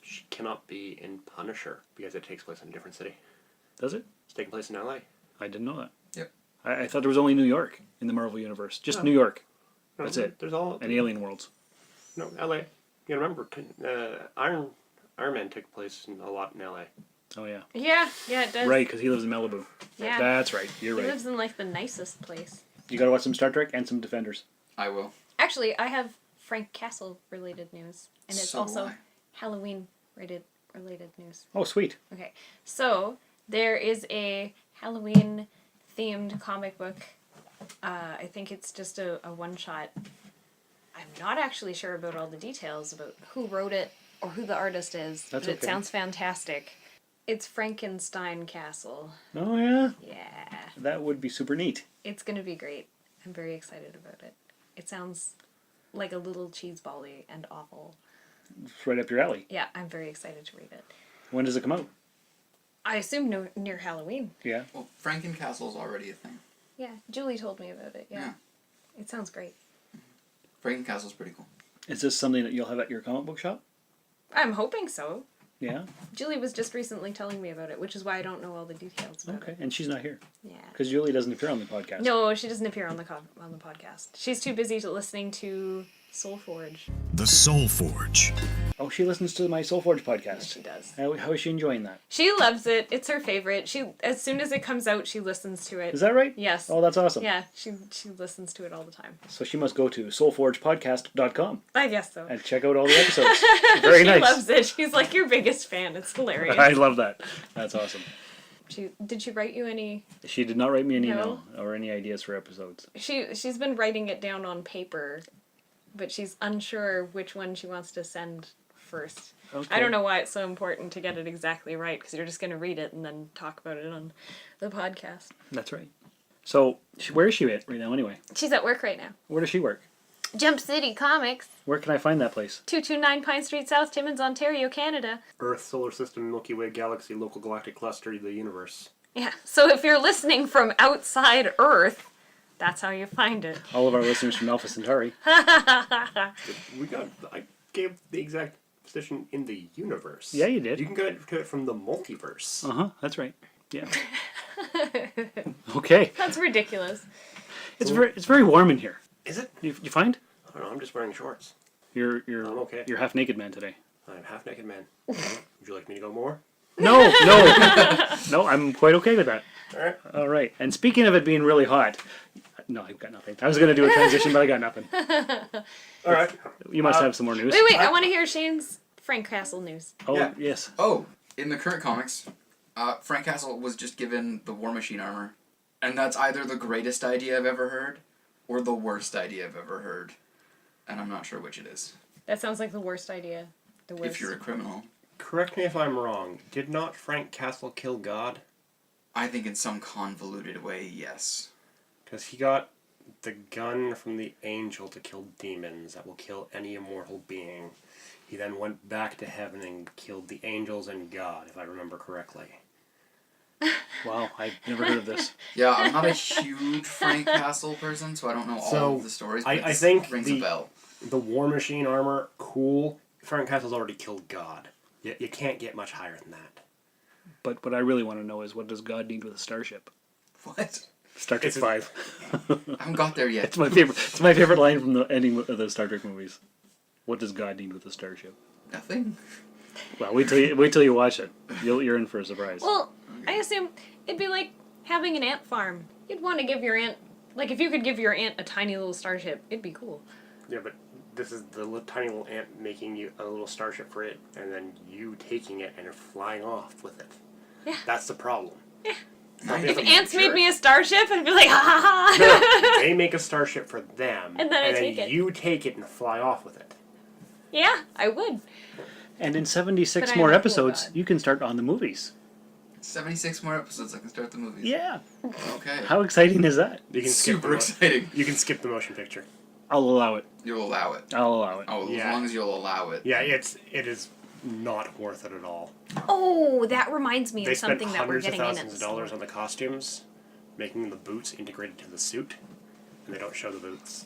Speaker 3: She cannot be in Punisher because it takes place in a different city.
Speaker 2: Does it?
Speaker 3: It's taking place in LA.
Speaker 2: I didn't know that.
Speaker 4: Yep.
Speaker 2: I thought there was only New York in the Marvel Universe. Just New York.
Speaker 3: No,
Speaker 2: That's it.
Speaker 3: There's all...
Speaker 2: And Alien Worlds.
Speaker 3: No, LA. You gotta remember, Iron Man took place a lot in LA.
Speaker 2: Oh, yeah.
Speaker 5: Yeah, it does.
Speaker 2: Right, because he lives in Malibu.
Speaker 5: Yeah.
Speaker 2: That's right. You're
Speaker 5: He
Speaker 2: right.
Speaker 5: lives in, like, the nicest place.
Speaker 2: You gotta watch some Star Trek and some Defenders.
Speaker 4: I will.
Speaker 5: Actually, I have Frank Castle-related news. And it's
Speaker 4: So
Speaker 5: also
Speaker 4: do I.
Speaker 5: Halloween-related news.
Speaker 2: Oh, sweet.
Speaker 5: Okay, so there is a Halloween-themed comic book. I think it's just a one-shot. I'm not actually sure about all the details about who wrote it or who the artist is,
Speaker 2: That's
Speaker 5: but it
Speaker 2: okay.
Speaker 5: sounds fantastic. It's Frankenstein Castle.
Speaker 2: Oh, yeah?
Speaker 5: Yeah.
Speaker 2: That would be super neat.
Speaker 5: It's going to be great. I'm very excited about it. It sounds like a little cheeseball-y and awful.
Speaker 2: It's right up your alley.
Speaker 5: Yeah, I'm very excited to read it.
Speaker 2: When does it come out?
Speaker 5: I assume near Halloween.
Speaker 2: Yeah.
Speaker 4: Well, Frankencastle's already a thing.
Speaker 5: Yeah, Julie told me about it. Yeah. It sounds great.
Speaker 4: Frankencastle's pretty cool.
Speaker 2: Is this something that you'll have at your comic book shop?
Speaker 5: I'm hoping so.
Speaker 2: Yeah.
Speaker 5: Julie was just recently telling me about it, which is why I don't know all the details about
Speaker 2: Okay,
Speaker 5: it.
Speaker 2: and she's not here.
Speaker 5: Yeah.
Speaker 2: Because Julie doesn't appear on the podcast.
Speaker 5: No, she doesn't appear on the podcast. She's too busy listening to Soul Forge.
Speaker 12: The Soul Forge.
Speaker 2: Oh, she listens to my Soul Forge podcast.
Speaker 5: Yeah, she does.
Speaker 2: How is she enjoying that?
Speaker 5: She loves it. It's her favorite. She as soon as it comes out, she listens to it.
Speaker 2: Is that right?
Speaker 5: Yes.
Speaker 2: Oh, that's awesome.
Speaker 5: Yeah, she listens to it all the time.
Speaker 2: So she must go to soulforgepodcast.com
Speaker 5: I guess so.
Speaker 2: and check out all the episodes. Very nice.
Speaker 5: She loves it. She's like your biggest fan. It's hilarious.
Speaker 2: I love that. That's awesome.
Speaker 5: Did she write you any?
Speaker 2: She did not write me an
Speaker 5: No?
Speaker 2: email or any ideas for episodes.
Speaker 5: She's been writing it down on paper, but she's unsure which one she wants to send first.
Speaker 2: Okay.
Speaker 5: I don't know why it's so important to get it exactly right, because you're just going to read it and then talk about it on the podcast.
Speaker 2: That's right. So, where is she at right now anyway?
Speaker 5: She's at work right now.
Speaker 2: Where does she work?
Speaker 5: Jump City Comics,
Speaker 2: Where can I find that place?
Speaker 5: 229 Pine Street South, Timmins, Ontario, Canada.
Speaker 3: Earth, solar system, Milky Way, galaxy, local galactic cluster, the universe.
Speaker 5: Yeah, so if you're listening from outside Earth, that's how you find it.
Speaker 2: All of our listeners from Alpha Centauri.
Speaker 3: I gave the exact position in the universe.
Speaker 2: Yeah, you did.
Speaker 3: You can go to it from the multiverse.
Speaker 2: Uh-huh, that's right. Yeah. Okay.
Speaker 5: That's ridiculous.
Speaker 2: It's very warm in here.
Speaker 3: Is it?
Speaker 2: You find?
Speaker 3: I don't know, I'm just wearing shorts.
Speaker 2: You're
Speaker 3: I'm okay.
Speaker 2: You're half naked man today.
Speaker 3: I'm half naked man. Would you like me to go more?
Speaker 2: No. No, I'm quite okay with that.
Speaker 3: Alright.
Speaker 2: All right. And speaking of it being really hot, no, I've got nothing. I was going to do a transition, but I got nothing.
Speaker 3: Alright.
Speaker 2: You must have some more news.
Speaker 5: Wait, I want to hear Shane's Frank Castle news.
Speaker 2: Oh,
Speaker 4: Yeah.
Speaker 2: yes.
Speaker 4: Oh, in the current comics, Frank Castle was just given the War Machine armor. And that's either the greatest idea I've ever heard, or the worst idea I've ever heard. And I'm not sure which it is.
Speaker 5: That sounds like the worst idea. The worst.
Speaker 4: If you're a criminal.
Speaker 3: Correct me if I'm wrong. Did not Frank Castle kill God?
Speaker 4: I think in some convoluted way, yes.
Speaker 3: Because he got the gun from the angel to kill demons that will kill any immortal being. He then went back to heaven and killed the angels and God, if I remember correctly.
Speaker 2: Wow, I've never heard of this.
Speaker 4: Yeah, I'm not a huge Frank Castle person, so I don't know all of the stories, but
Speaker 3: I think
Speaker 4: rings a bell.
Speaker 3: The War Machine armor, cool. Frank Castle's already killed God. You can't get much higher than that.
Speaker 2: But what I really want to know is, what does God need with a starship?
Speaker 4: What?
Speaker 2: Star Trek 5.
Speaker 4: I haven't got there yet.
Speaker 2: It's my favorite. It's my favorite line from the ending of the Star Trek movies. What does God need with a starship?
Speaker 4: Nothing.
Speaker 2: Well, wait till you watch it. You're in for a surprise.
Speaker 5: Well, I assume it'd be like having an ant farm. You'd want to give your ant, like if you could give your ant a tiny little starship, it'd be cool.
Speaker 3: Yeah, but this is the tiny little ant making you a little starship for it, and then you taking it and flying off with it.
Speaker 5: Yeah.
Speaker 3: That's the problem.
Speaker 5: Yeah.
Speaker 3: If
Speaker 5: ants made me a starship, I'd be like, ha ha ha.
Speaker 3: No, they make a starship for them,
Speaker 5: And then I take it.
Speaker 3: You take it and fly off with it.
Speaker 5: Yeah, I would.
Speaker 2: And in 76
Speaker 5: But I
Speaker 2: more
Speaker 5: am a cool
Speaker 2: episodes,
Speaker 5: God.
Speaker 2: you can start on the movies.
Speaker 4: 76 more episodes, I can start the movies.
Speaker 2: Yeah.
Speaker 4: Okay.
Speaker 2: How exciting is that?
Speaker 3: You can skip
Speaker 4: Super exciting.
Speaker 3: You can skip the motion picture.
Speaker 2: I'll allow it.
Speaker 4: You'll allow it.
Speaker 2: I'll allow it.
Speaker 4: Oh,
Speaker 3: Yeah.
Speaker 4: as long as you'll allow it.
Speaker 3: Yeah, it is not worth it at all.
Speaker 5: Oh, that reminds me
Speaker 3: They
Speaker 5: of
Speaker 3: spent
Speaker 5: something that we're
Speaker 3: hundreds of
Speaker 5: getting in at
Speaker 3: thousands
Speaker 5: the
Speaker 3: of dollars
Speaker 5: store.
Speaker 3: on the costumes, making the boots integrated to the suit, and they don't show the boots.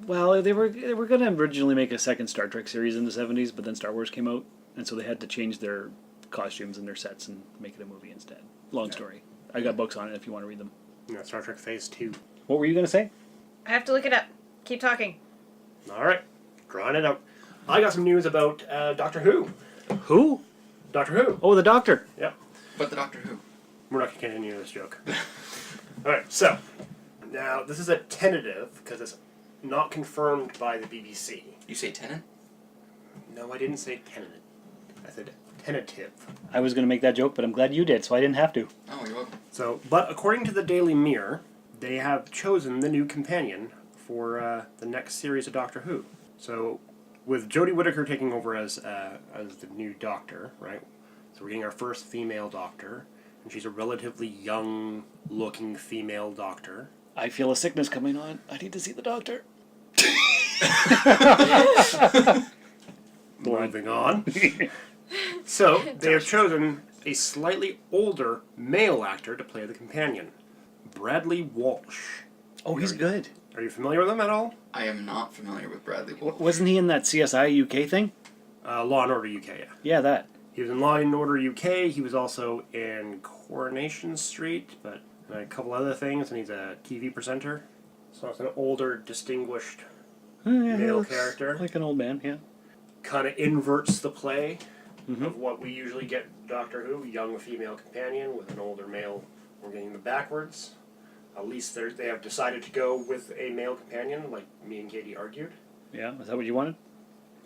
Speaker 2: Well, they were going to originally make a second Star Trek series in the 70s, but then Star Wars came out, and so they had to change their costumes and their sets and make it a movie instead. Long story. I got books on it if you want to read them.
Speaker 3: Yeah, Star Trek Phase 2.
Speaker 2: What were you going to say?
Speaker 5: I have to look it up. Keep talking.
Speaker 3: All right, drawing it out. I got some news about Doctor Who.
Speaker 2: Who?
Speaker 3: Doctor Who.
Speaker 2: Oh, the Doctor.
Speaker 3: Yep.
Speaker 4: But the Doctor Who.
Speaker 3: We're not going to continue this joke. All right, so now this is a tentative because it's not confirmed by the BBC.
Speaker 4: You say tenant?
Speaker 3: No, I didn't say tentative. I said tentative.
Speaker 2: I was going to make that joke, but I'm glad you did, so I didn't have to.
Speaker 4: Oh, you're welcome.
Speaker 3: So, but according to the Daily Mirror, they have chosen the new companion for the next series of Doctor Who. So, with Jodie Whittaker taking over as the new Doctor, right? So we're getting our first female Doctor, and she's a relatively young-looking female Doctor.
Speaker 2: I feel a sickness coming on. I need to see the Doctor.
Speaker 3: Moving on. So, they have chosen a slightly older male actor to play the companion, Bradley Walsh.
Speaker 2: Oh, he's good.
Speaker 3: Are you familiar with him at all?
Speaker 4: I am not familiar with Bradley Walsh.
Speaker 2: Wasn't he in that CSI UK thing?
Speaker 3: Law and Order UK, yeah.
Speaker 2: Yeah, that.
Speaker 3: He was in Law and Order UK. He was also in Coronation Street, but a couple other things, and he's a TV presenter. So it's an older, distinguished male character.
Speaker 2: Like an old man, yeah.
Speaker 3: Kind of inverts the play of what we usually get Doctor Who, young female companion with an older male. We're getting the backwards. At least they have decided to go with a male companion, like me and Katie argued.
Speaker 2: Yeah, is that what you wanted?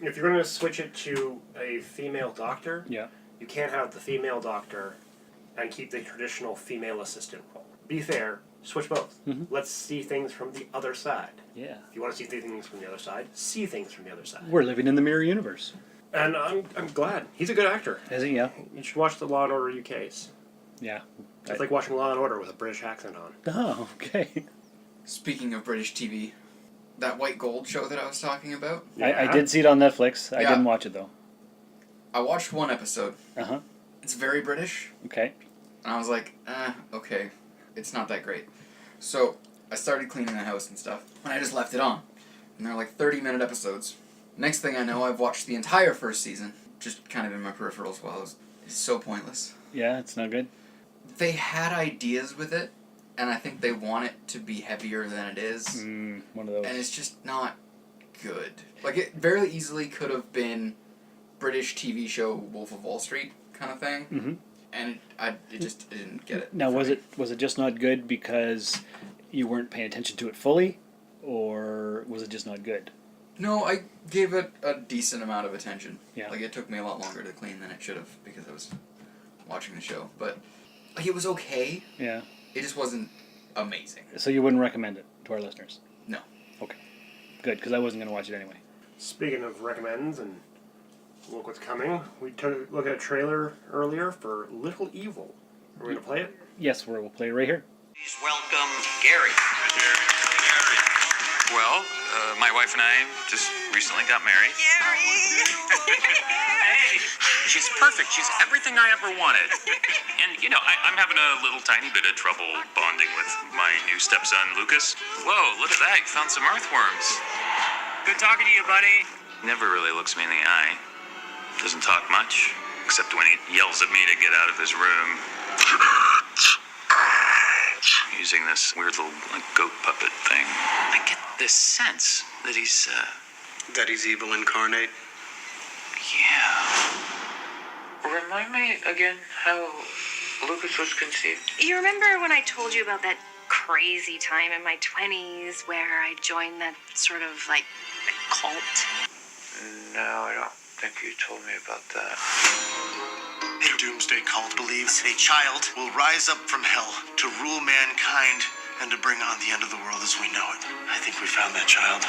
Speaker 3: If you're going to switch it to a female doctor,
Speaker 2: Yeah.
Speaker 3: you can't have the female doctor and keep the traditional female assistant role. Be fair, switch both. Let's see things from the other side.
Speaker 2: Yeah.
Speaker 3: If you want to see things from the other side, see things from the other side.
Speaker 2: We're living in the mirror universe.
Speaker 3: And I'm glad. He's a good actor.
Speaker 2: Is he? Yeah.
Speaker 3: You should watch the Law and Order UKs.
Speaker 2: Yeah.
Speaker 3: It's like watching Law and Order with a British accent on.
Speaker 2: Oh, okay.
Speaker 4: Speaking of British TV, that White Gold show that I was talking about,
Speaker 2: I did see it on Netflix. I
Speaker 4: Yeah.
Speaker 2: didn't watch it, though.
Speaker 4: I watched one episode.
Speaker 2: Uh-huh.
Speaker 4: It's very British.
Speaker 2: Okay.
Speaker 4: And I was like, okay, it's not that great. So I started cleaning the house and stuff, and I just left it on. And they're like 30-minute episodes. Next thing I know, I've watched the entire first season, just kind of in my peripherals while it's so pointless.
Speaker 2: Yeah, it's not good.
Speaker 4: They had ideas with it, and I think they want it to be heavier than it is.
Speaker 2: One of those.
Speaker 4: And it's just not good. Like, it very easily could have been British TV show Wolf of Wall Street kind of thing.
Speaker 2: Mm-hmm.
Speaker 4: And I didn't get it.
Speaker 2: Now, was it just not good because you weren't paying attention to it fully, or was it just not good?
Speaker 4: No, I gave it a decent amount of attention.
Speaker 2: Yeah.
Speaker 4: Like, it took me a lot longer to clean than it should have because I was watching the show. But, like, it was okay.
Speaker 2: Yeah.
Speaker 4: It just wasn't amazing.
Speaker 2: So you wouldn't recommend it to our listeners?
Speaker 4: No.
Speaker 2: Okay. Good, because I wasn't going to watch it anyway.
Speaker 3: Speaking of recommends and look what's coming, we took a look at a trailer earlier for Little Evil. Are we going to play it?
Speaker 2: Yes, we'll play it right here.
Speaker 12: Please welcome Gary.
Speaker 14: Well, my wife and I just recently got married. Hey, she's perfect. She's everything I ever wanted. And, you know, I'm having a little tiny bit of trouble bonding with my new stepson, Lucas. Whoa, look at that. You found some earthworms.
Speaker 12: Good talking to you, buddy.
Speaker 14: Never really looks me in the eye. Doesn't talk much, except when he yells at me to get out of his room. using this weird little goat puppet thing. I get this sense that he's
Speaker 15: evil incarnate.
Speaker 14: Yeah. Remind me again how Lucas was conceived.
Speaker 16: You remember when I told you about that crazy time in my 20s where I joined that sort of like cult?
Speaker 14: No, I don't think you told me about that.
Speaker 10: The doomsday cult believes a child will rise up from hell to rule mankind and to bring on the end of the world as we know it. I think we found that child.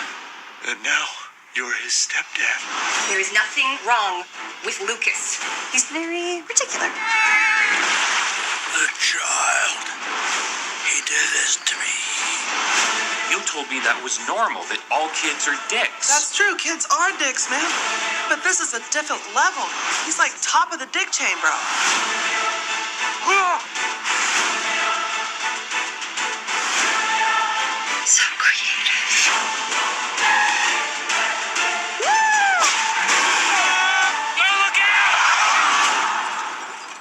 Speaker 10: And now, you're his stepdad.
Speaker 16: There is nothing wrong with Lucas. He's very particular.
Speaker 10: The child. He did this to me.
Speaker 14: You told me that was normal, that all kids are dicks.
Speaker 17: That's true. Kids are dicks, man. But this is a different level. He's like top of the dick chain, bro.
Speaker 16: So creative.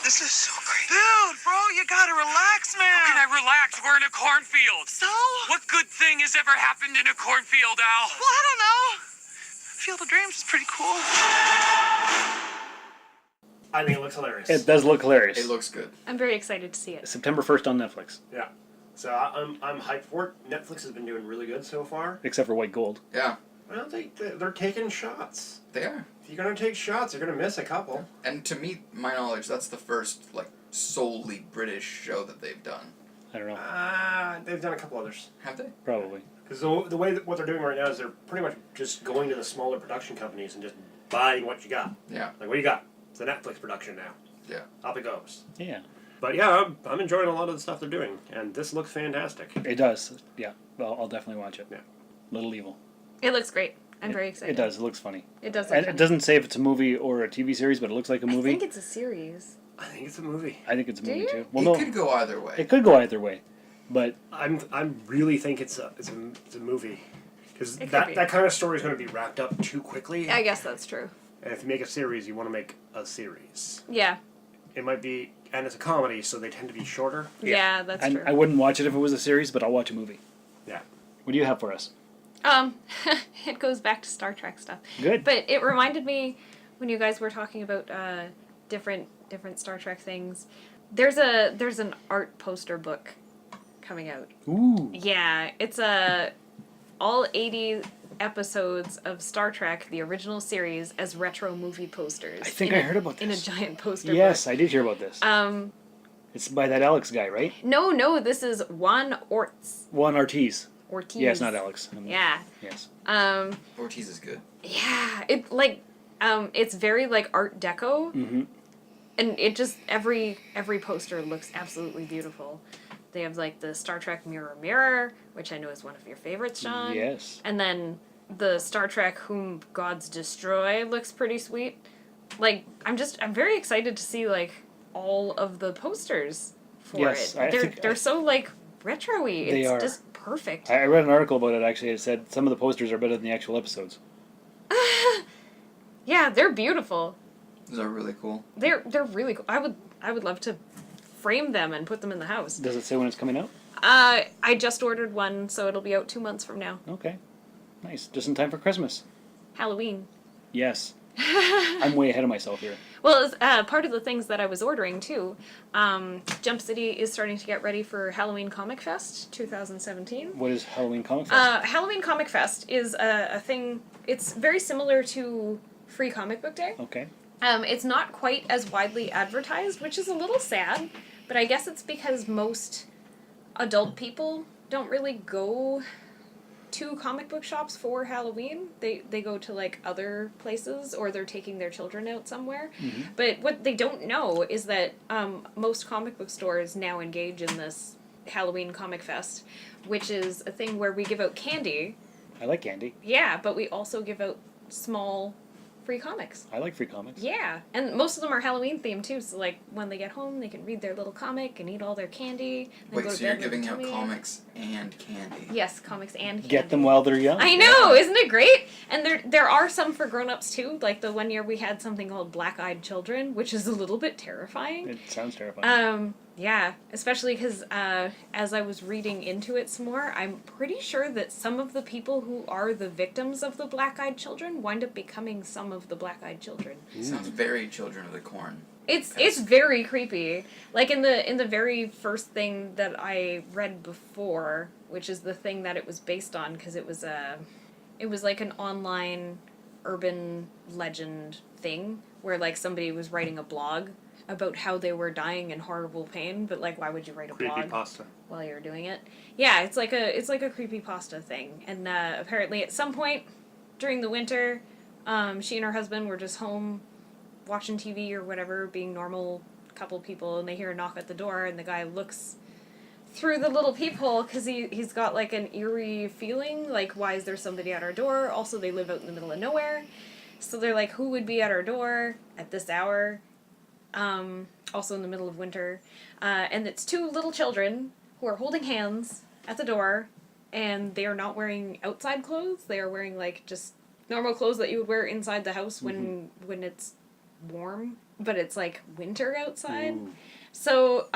Speaker 17: This is so great. Dude, bro, you gotta relax, man.
Speaker 14: How can I relax? We're in a cornfield.
Speaker 17: So?
Speaker 14: What good thing has ever happened in a cornfield, Al?
Speaker 17: Well, I don't know. Field of Dreams is pretty cool.
Speaker 3: I think it looks hilarious.
Speaker 2: It does look hilarious.
Speaker 4: It looks good.
Speaker 5: I'm very excited to see it.
Speaker 2: September 1st on Netflix.
Speaker 3: Yeah. So I'm hyped for it. Netflix has been doing really good so far.
Speaker 2: Except for White Gold.
Speaker 4: Yeah.
Speaker 3: Well, they're taking shots.
Speaker 4: They are.
Speaker 3: If you're going to take shots, you're going to miss a couple.
Speaker 4: And to me, my knowledge, that's the first, like, solely British show that they've done.
Speaker 2: I don't know.
Speaker 3: They've done a couple others.
Speaker 4: Have they?
Speaker 2: Probably.
Speaker 3: Because the way that what they're doing right now is they're pretty much just going to the smaller production companies and just buying what you got.
Speaker 4: Yeah.
Speaker 3: Like, what do you got? It's a Netflix production now.
Speaker 4: Yeah.
Speaker 3: Up it goes.
Speaker 2: Yeah.
Speaker 3: But yeah, I'm enjoying a lot of the stuff they're doing, and this looks fantastic.
Speaker 2: It does. Yeah. Well, I'll definitely watch it.
Speaker 3: Yeah.
Speaker 2: Little Evil.
Speaker 5: It looks great. I'm very excited.
Speaker 2: It does. It looks funny.
Speaker 5: It does.
Speaker 2: And it doesn't say if it's a movie or a TV series, but it looks like a movie.
Speaker 5: I think it's a series.
Speaker 3: I think it's a movie.
Speaker 2: I think it's a movie
Speaker 5: you?
Speaker 2: too. Well,
Speaker 4: It could go either way.
Speaker 2: It could go either way, but
Speaker 3: I'm really think it's a movie, because
Speaker 5: It could
Speaker 3: that
Speaker 5: be.
Speaker 3: kind of story is going to be wrapped up too quickly.
Speaker 5: I guess that's true.
Speaker 3: And if you make a series, you want to make a series.
Speaker 5: Yeah.
Speaker 3: It might be, and it's a comedy, so they tend to be shorter.
Speaker 5: Yeah, that's true.
Speaker 2: I wouldn't watch it if it was a series, but I'll watch a movie.
Speaker 3: Yeah.
Speaker 2: What do you have for us?
Speaker 5: It goes back to Star Trek stuff.
Speaker 2: Good.
Speaker 5: But it reminded me when you guys were talking about different Star Trek things. There's an art poster book coming out.
Speaker 2: Ooh.
Speaker 5: Yeah, it's all 80 episodes of Star Trek, the original series, as retro movie posters.
Speaker 2: I think I heard about this.
Speaker 5: In a giant poster
Speaker 2: Yes,
Speaker 5: book.
Speaker 2: I did hear about this. It's by that Alex guy, right?
Speaker 5: No, this is Juan
Speaker 2: Juan Ortiz.
Speaker 5: Ortiz.
Speaker 2: Yes, not Alex.
Speaker 5: Yeah.
Speaker 2: Yes.
Speaker 4: Ortiz is good.
Speaker 5: Yeah, it's very like Art Deco, and it just every poster looks absolutely beautiful. They have like the Star Trek Mirror, which I know is one of your favorites, Sean.
Speaker 2: Yes.
Speaker 5: And then the Star Trek Whom Gods Destroy looks pretty sweet. Like I'm very excited to see like all of the posters for
Speaker 2: Yes,
Speaker 5: it. They're so like retro-y.
Speaker 2: They
Speaker 5: It's
Speaker 2: are.
Speaker 5: just perfect.
Speaker 2: I read an article about it actually. It said some of the posters are better than the actual episodes.
Speaker 5: Yeah, they're beautiful.
Speaker 4: Those are really cool.
Speaker 5: They're really cool. I would love to frame them and put them in the house.
Speaker 2: Does it say when it's coming out?
Speaker 5: I just ordered one, so it'll be out 2 months from now.
Speaker 2: Okay. Nice. Just in time for Christmas.
Speaker 5: Halloween.
Speaker 2: Yes. I'm way ahead of myself here.
Speaker 5: Well, as, part of the things that I was ordering, too, Jump City is starting to get ready for Halloween Comic Fest 2017.
Speaker 2: What is Halloween Comic Fest?
Speaker 5: Halloween Comic Fest is a thing, it's very similar to Free Comic Book Day.
Speaker 2: Okay.
Speaker 5: It's not quite as widely advertised, which is a little sad, but I guess it's because most adult people don't really go to comic book shops for Halloween. They go to like other places, or they're taking their children out somewhere.
Speaker 2: Mm-hmm.
Speaker 5: But what they don't know is that most comic book stores now engage in this Halloween Comic Fest, which is a thing where we give out candy.
Speaker 2: I like candy.
Speaker 5: Yeah, but we also give out small free comics.
Speaker 2: I like free comics.
Speaker 5: Yeah, and most of them are Halloween themed too, so like when they get home they can read their little comic and eat all their candy.
Speaker 4: Wait, so you're giving out comics and candy?
Speaker 5: Yes, comics and candy.
Speaker 2: Get them while they're young.
Speaker 5: I know, isn't it great? And there are some for grown-ups too, like the one year we had something called Black-Eyed Children, which is a little bit terrifying.
Speaker 2: It sounds terrifying.
Speaker 5: Yeah, especially because as I was reading into it some more, I'm pretty sure that some of the people who are the victims of the black-eyed children wind up becoming some of the black-eyed children.
Speaker 4: Sounds very Children of the Corn.
Speaker 5: It's very creepy. Like in the very first thing that I read before, which is the thing that it was based on, because it was like an online urban legend thing where like somebody was writing a blog about how they were dying in horrible pain, but like why would you write a blog while you're doing it? Yeah, it's like a creepypasta thing. And apparently at some point during the winter, she and her husband were just home watching TV or whatever, being normal couple people, and they hear a knock at the door, and the guy looks through the little peephole because he's got like an eerie feeling, like why is there somebody at our door? Also, they live out in the middle of nowhere, so they're like, who would be at our door at this hour? Also in the middle of winter, and it's two little children who are holding hands at the door, and they are not wearing outside clothes. They are wearing like just normal clothes that you would wear inside the house when it's warm, but it's like winter outside. Ooh. So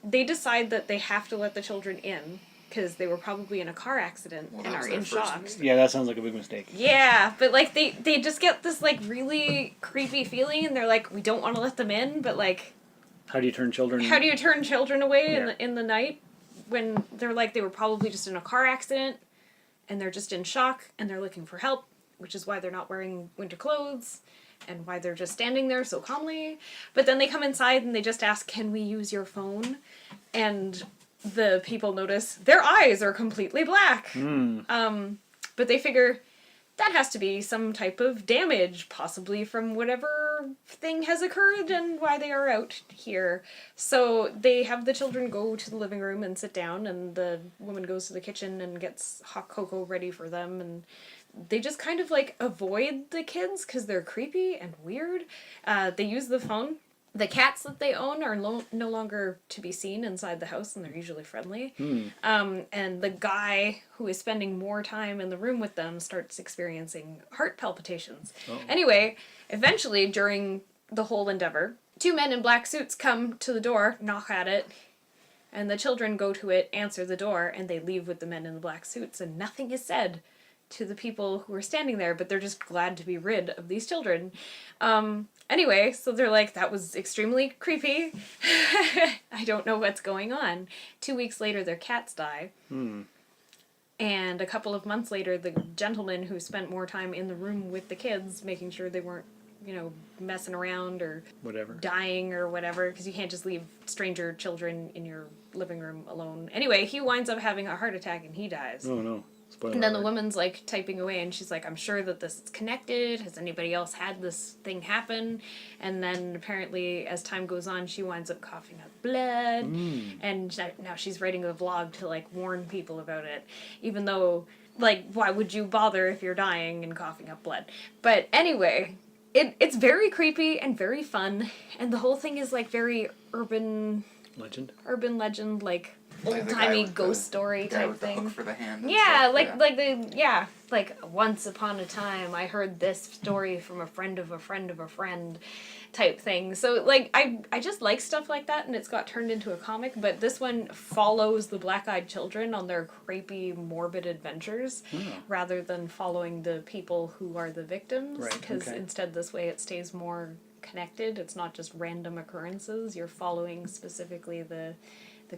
Speaker 5: they decide that they have to let the children in because they were probably in a car accident and are in shock.
Speaker 2: Yeah, that sounds like a big mistake.
Speaker 5: Yeah, but like they just get this like really creepy feeling, and they're like, we don't want to let them in, but like,
Speaker 2: how do you turn children
Speaker 5: away in the night when they're like, they were probably just in a car accident and they're just in shock and they're looking for help, which is why they're not wearing winter clothes and why they're just standing there so calmly. But then they come inside and they just ask, can we use your phone? And the people notice their eyes are completely black. But they figure that has to be some type of damage, possibly from whatever thing has occurred and why they are out here. So they have the children go to the living room and sit down, and the woman goes to the kitchen and gets hot cocoa ready for them, and they just kind of like avoid the kids because they're creepy and weird. They use the phone. The cats that they own are no longer to be seen inside the house, and they're usually friendly. And the guy who is spending more time in the room with them starts experiencing heart palpitations. Oh. Anyway, eventually, during the whole endeavor, two men in black suits come to the door, knock at it, and the children go to it, answer the door, and they leave with the men in the black suits, and nothing is said to the people who are standing there, but they're just glad to be rid of these children. Anyway, so they're like, that was extremely creepy. I don't know what's going on. 2 weeks later, their cats die. And a couple of months later, the gentleman who spent more time in the room with the kids, making sure they weren't, messing around or whatever, dying or whatever, because you can't just leave stranger children in your living room alone. Anyway, he winds up having a heart attack and he dies.
Speaker 2: Oh, no. Spoiler
Speaker 5: and then
Speaker 2: alert.
Speaker 5: the woman's like typing away and she's like, I'm sure that this is connected. Has anybody else had this thing happen? And then apparently as time goes on, she winds up coughing up blood. And now she's writing a vlog to like warn people about it. Even though, like, why would you bother if you're dying and coughing up blood? But anyway, it's very creepy and very fun. And the whole thing is like very urban legend, like old-timey ghost story type
Speaker 4: with
Speaker 5: thing.
Speaker 4: The hook for the hand.
Speaker 5: Yeah, like once upon a time I heard this story from a friend of a friend of a friend type thing. So like I just like stuff like that, and it's got turned into a comic, but this one follows the black-eyed children on their creepy, morbid adventures rather than following the people who are the victims, because instead this way it stays more connected. It's not just random occurrences. You're following specifically the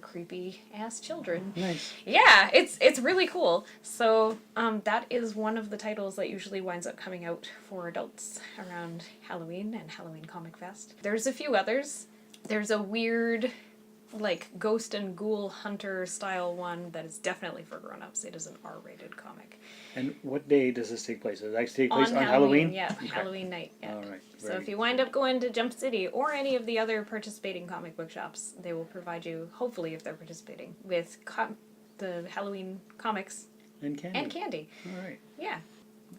Speaker 5: creepy ass children.
Speaker 2: Nice.
Speaker 5: Yeah, it's really cool. So that is one of the titles that usually winds up coming out for adults around Halloween and Halloween Comic Fest. There's a few others. There's a weird, like, ghost and ghoul hunter style one that is definitely for grown-ups. It is an R-rated comic.
Speaker 2: And what day does this take place? Does it actually take place on Halloween?
Speaker 5: Yeah, okay. Halloween night. Yeah.
Speaker 2: All right.
Speaker 5: So if you wind up going to Jump City or any of the other participating comic book shops, they will provide you, hopefully if they're participating, with the Halloween comics
Speaker 2: and candy.
Speaker 5: All right. Yeah.